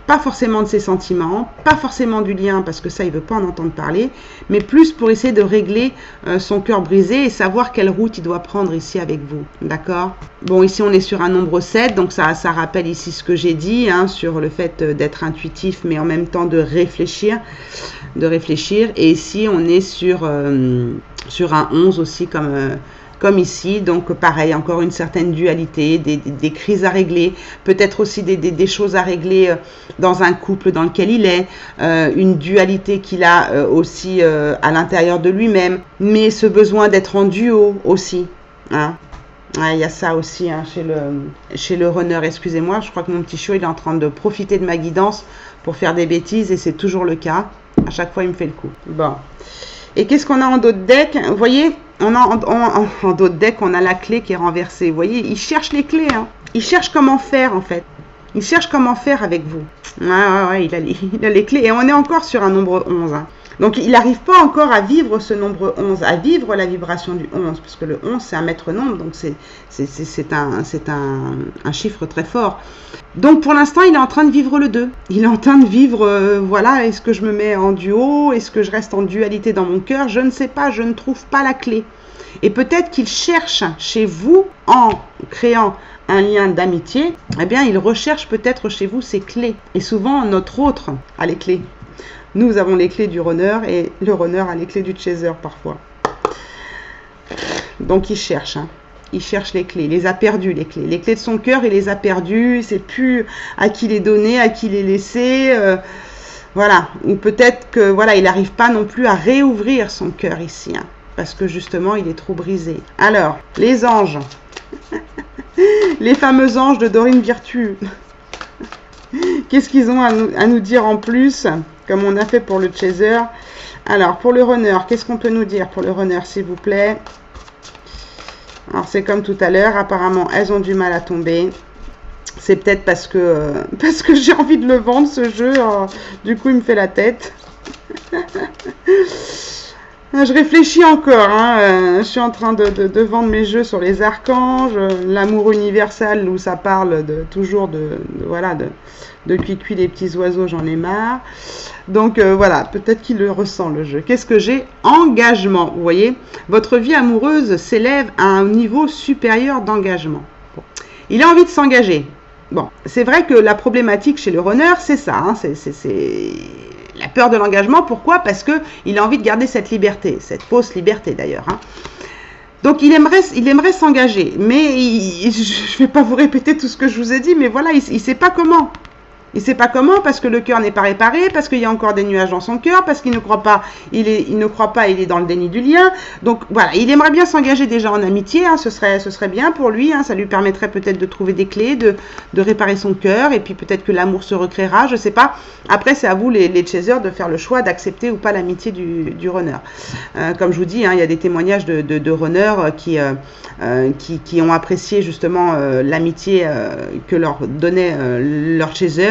Pas forcément de ses sentiments, pas forcément du lien, parce que ça, il ne veut pas en entendre parler, mais plus pour essayer de régler son cœur brisé et savoir quelle route il doit prendre ici avec vous. D'accord? Bon, ici, on est sur un nombre 7, donc ça rappelle ici ce que j'ai dit, hein, sur le fait d'être intuitif, mais en même temps de réfléchir. Et ici, on est sur un 11 aussi, comme ici, donc pareil, encore une certaine dualité, des crises à régler, peut-être aussi des choses à régler dans un couple dans lequel il est, une dualité qu'il a aussi à l'intérieur de lui-même, mais ce besoin d'être en duo aussi, hein. Ouais, il y a ça aussi, hein, chez le runner. Excusez-moi, je crois que mon petit chiot il est en train de profiter de ma guidance pour faire des bêtises et c'est toujours le cas. À chaque fois, il me fait le coup. Bon. Et qu'est-ce qu'on a en dos de deck? Vous voyez, on a en dos de deck, on a la clé qui est renversée. Vous voyez, il cherche les clés. Hein. Il cherche comment faire, en fait. Il cherche comment faire avec vous. Ouais, il a les clés. Et on est encore sur un nombre 11. Hein. Donc, il n'arrive pas encore à vivre ce nombre 11, à vivre la vibration du 11. Parce que le 11, c'est un maître nombre. Donc, c'est un chiffre très fort. Donc, pour l'instant, il est en train de vivre le 2. Il est en train de vivre, voilà, est-ce que je me mets en duo? Est-ce que je reste en dualité dans mon cœur? Je ne sais pas, je ne trouve pas la clé. Et peut-être qu'il cherche chez vous, en créant un lien d'amitié, eh bien, il recherche peut-être chez vous ces clés. Et souvent, notre autre a les clés. Nous avons les clés du runner et le runner a les clés du chaser parfois. Donc, il cherche, hein. Il cherche les clés, il les a perdues, les clés. Les clés de son cœur, il les a perdues. Il ne sait plus à qui les donner, à qui les laisser. Voilà. Ou peut-être que voilà, il n'arrive pas non plus à réouvrir son cœur ici. Hein, parce que justement, il est trop brisé. Alors, les anges. Les fameux anges de Dorine Virtue. Qu'est-ce qu'ils ont à nous dire en plus, comme on a fait pour le chaser? Alors, pour le runner, qu'est-ce qu'on peut nous dire pour le runner, s'il vous plaît? Alors, c'est comme tout à l'heure, apparemment, elles ont du mal à tomber. C'est peut-être parce que j'ai envie de le vendre, ce jeu. Alors, du coup, il me fait la tête. Je réfléchis encore. Hein. Je suis en train de vendre mes jeux sur les archanges, l'amour universel, où ça parle toujours de cuicui des petits oiseaux, j'en ai marre. Donc voilà, peut-être qu'il le ressent le jeu. Qu'est-ce que j'ai? Engagement, vous voyez. Votre vie amoureuse s'élève à un niveau supérieur d'engagement. Bon. Il a envie de s'engager. Bon, c'est vrai que la problématique chez le runner, c'est ça. Hein, c'est la peur de l'engagement. Pourquoi? Parce qu'il a envie de garder cette liberté, cette fausse liberté d'ailleurs. Hein. Donc il aimerait s'engager. Mais je ne vais pas vous répéter tout ce que je vous ai dit, mais voilà, il ne sait pas comment. Il ne sait pas comment, parce que le cœur n'est pas réparé, parce qu'il y a encore des nuages dans son cœur, parce qu'il ne croit pas, il est dans le déni du lien. Donc voilà, il aimerait bien s'engager déjà en amitié, hein, ce serait bien pour lui, hein, ça lui permettrait peut-être de trouver des clés, de réparer son cœur, et puis peut-être que l'amour se recréera, je ne sais pas. Après, c'est à vous les chasers de faire le choix d'accepter ou pas l'amitié du runner. Comme je vous dis, hein, il y a des témoignages de runners qui ont apprécié justement l'amitié que leur donnait leur chaser,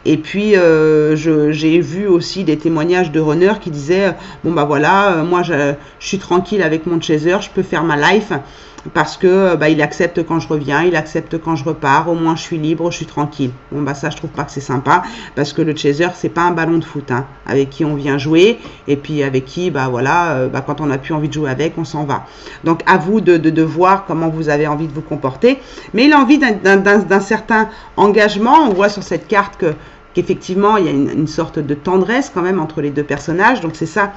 Et puis j'ai vu aussi des témoignages de runners qui disaient bon bah voilà, moi je suis tranquille avec mon chaser, je peux faire ma life parce que il accepte quand je reviens, il accepte quand je repars, au moins je suis libre, je suis tranquille. Bon bah ça je trouve pas que c'est sympa parce que le chaser c'est pas un ballon de foot hein, avec qui on vient jouer et puis avec qui quand on n'a plus envie de jouer avec, on s'en va. Donc à vous de voir comment vous avez envie de vous comporter, mais il a envie d'un certain engagement. On voit sur cette carte qu'effectivement il y a une sorte de tendresse quand même entre les deux personnages, donc c'est ça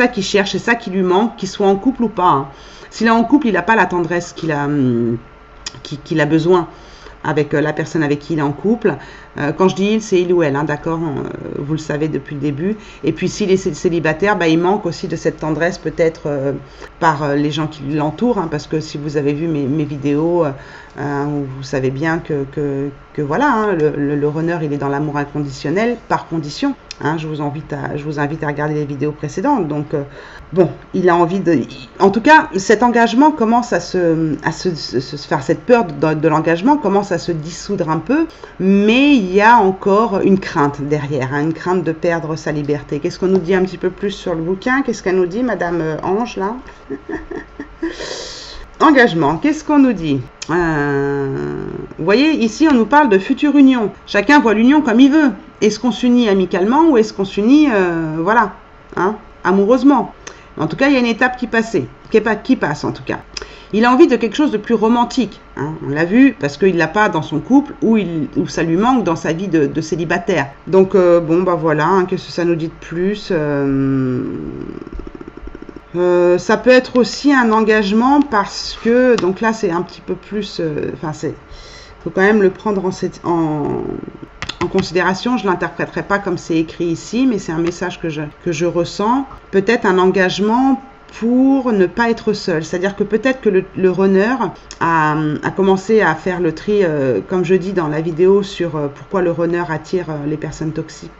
qu'il cherche, c'est ça qui lui manque, qu'il soit en couple ou pas hein. S'il est en couple, il n'a pas la tendresse qu'il a besoin avec la personne avec qui il est en couple. Quand je dis il, c'est il ou elle, hein, d'accord, vous le savez depuis le début. Et puis s'il est célibataire, il manque aussi de cette tendresse peut-être par les gens qui l'entourent, hein, parce que si vous avez vu mes vidéos, vous savez bien que voilà, hein, le runner, il est dans l'amour inconditionnel par condition. Hein, je vous invite à regarder les vidéos précédentes. Donc, bon, il a envie de... En tout cas, cet engagement commence à se faire, cette peur de l'engagement commence à se dissoudre un peu, mais il y a encore une crainte derrière, hein, une crainte de perdre sa liberté. Qu'est-ce qu'on nous dit un petit peu plus sur le bouquin? Qu'est-ce qu'elle nous dit, Madame Ange, là? Engagement, qu'est-ce qu'on nous dit? Vous voyez, ici, on nous parle de future union. Chacun voit l'union comme il veut. Est-ce qu'on s'unit amicalement ou est-ce qu'on s'unit, voilà, hein, amoureusement? En tout cas, il y a une étape qui passe en tout cas. Il a envie de quelque chose de plus romantique. Hein, on l'a vu, parce qu'il ne l'a pas dans son couple ou ça lui manque dans sa vie de célibataire. Donc, voilà, hein, qu'est-ce que ça nous dit de plus? Ça peut être aussi un engagement parce que, donc là c'est un petit peu plus, faut quand même le prendre en considération. Je ne l'interpréterai pas comme c'est écrit ici, mais c'est un message que je ressens. Peut-être un engagement pour ne pas être seul. C'est-à-dire que peut-être que le runner a commencé à faire le tri, comme je dis dans la vidéo sur pourquoi le runner attire les personnes toxiques.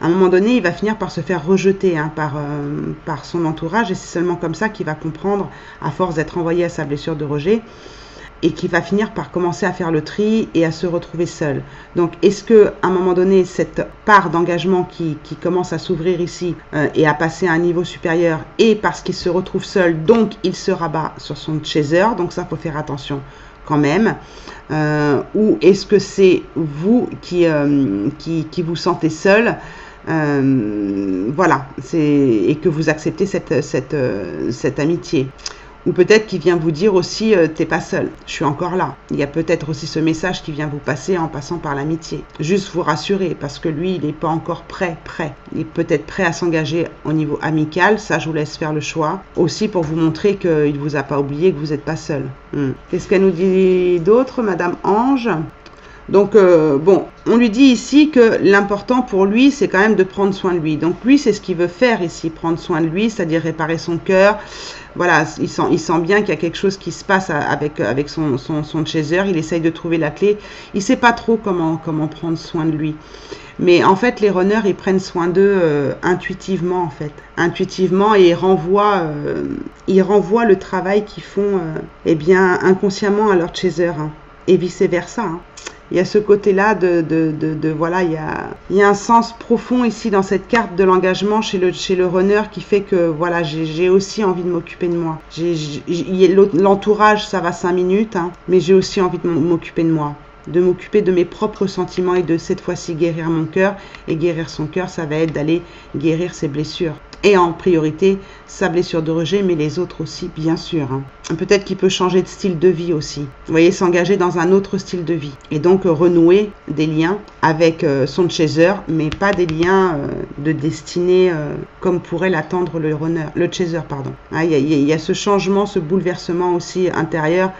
À un moment donné, il va finir par se faire rejeter hein, par son entourage, et c'est seulement comme ça qu'il va comprendre, à force d'être envoyé à sa blessure de rejet, et qui va finir par commencer à faire le tri et à se retrouver seul. Donc, est-ce que à un moment donné, cette part d'engagement qui commence à s'ouvrir ici et à passer à un niveau supérieur, et parce qu'il se retrouve seul, donc il se rabat sur son chaser, donc ça, faut faire attention quand même. Ou est-ce que c'est vous qui vous sentez seul, voilà, et que vous acceptez cette amitié? Ou peut-être qu'il vient vous dire aussi, t'es pas seul, je suis encore là. Il y a peut-être aussi ce message qui vient vous passer en passant par l'amitié. Juste vous rassurer, parce que lui, il n'est pas encore prêt. Il est peut-être prêt à s'engager au niveau amical, ça je vous laisse faire le choix. Aussi pour vous montrer qu'il ne vous a pas oublié, que vous n'êtes pas seul. Qu'est-ce qu'elle nous dit d'autre, Madame Ange? Donc, on lui dit ici que l'important pour lui, c'est quand même de prendre soin de lui. Donc, lui, c'est ce qu'il veut faire ici, prendre soin de lui, c'est-à-dire réparer son cœur. Voilà, il sent bien qu'il y a quelque chose qui se passe avec son chaser. Il essaye de trouver la clé. Il ne sait pas trop comment prendre soin de lui. Mais en fait, les runners, ils prennent soin d'eux intuitivement, en fait. Intuitivement, et ils renvoient le travail qu'ils font inconsciemment à leur chaser. Hein, et vice-versa. Hein. Il y a ce côté-là voilà, il y a un sens profond ici dans cette carte de l'engagement chez le runner qui fait que voilà, j'ai aussi envie de m'occuper de moi. L'entourage, ça va 5 minutes, hein, mais j'ai aussi envie de m'occuper de moi, de m'occuper de mes propres sentiments et de cette fois-ci guérir mon cœur. Et guérir son cœur, ça va être d'aller guérir ses blessures. Et en priorité, sa blessure de rejet, mais les autres aussi, bien sûr. Hein. Peut-être qu'il peut changer de style de vie aussi. Vous voyez, s'engager dans un autre style de vie. Et donc, renouer des liens avec son chaser, mais pas des liens de destinée comme pourrait l'attendre le chaser, pardon. Ah, il y a ce changement, ce bouleversement aussi intérieur.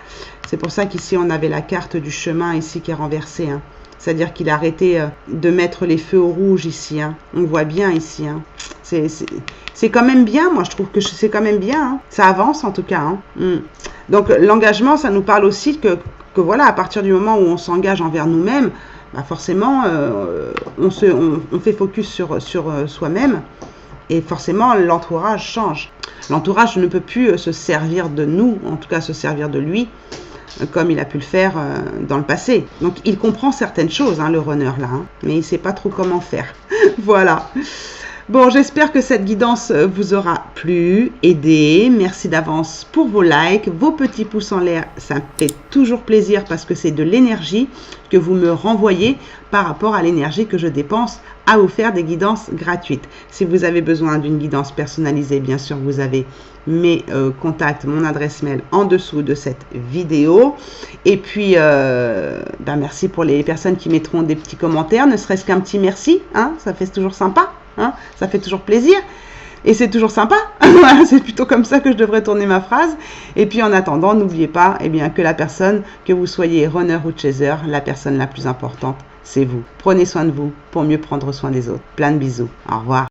C'est pour ça qu'ici, on avait la carte du chemin ici qui est renversée. Hein. C'est-à-dire qu'il a arrêté de mettre les feux au rouge ici. Hein. On voit bien ici. Hein. C'est quand même bien, moi je trouve que c'est quand même bien. Hein. Ça avance en tout cas. Hein. Donc l'engagement, ça nous parle aussi que voilà, à partir du moment où on s'engage envers nous-mêmes, forcément on fait focus sur soi-même. Et forcément, l'entourage change. L'entourage ne peut plus se servir de nous, en tout cas se servir de lui, comme il a pu le faire dans le passé. Donc il comprend certaines choses, hein, le runner là, hein, mais il ne sait pas trop comment faire. Voilà. Bon, j'espère que cette guidance vous aura plu, aidé. Merci d'avance pour vos likes, vos petits pouces en l'air. Ça me fait toujours plaisir parce que c'est de l'énergie que vous me renvoyez par rapport à l'énergie que je dépense à vous faire des guidances gratuites. Si vous avez besoin d'une guidance personnalisée, bien sûr, vous avez mes contacts, mon adresse mail en dessous de cette vidéo. Et puis, merci pour les personnes qui mettront des petits commentaires, ne serait-ce qu'un petit merci, hein, ça fait toujours sympa. Hein, ça fait toujours plaisir et c'est toujours sympa. Voilà, c'est plutôt comme ça que je devrais tourner ma phrase. Et puis en attendant, n'oubliez pas que la personne, que vous soyez runner ou chaser, la personne la plus importante, c'est vous. Prenez soin de vous pour mieux prendre soin des autres. Plein de bisous. Au revoir.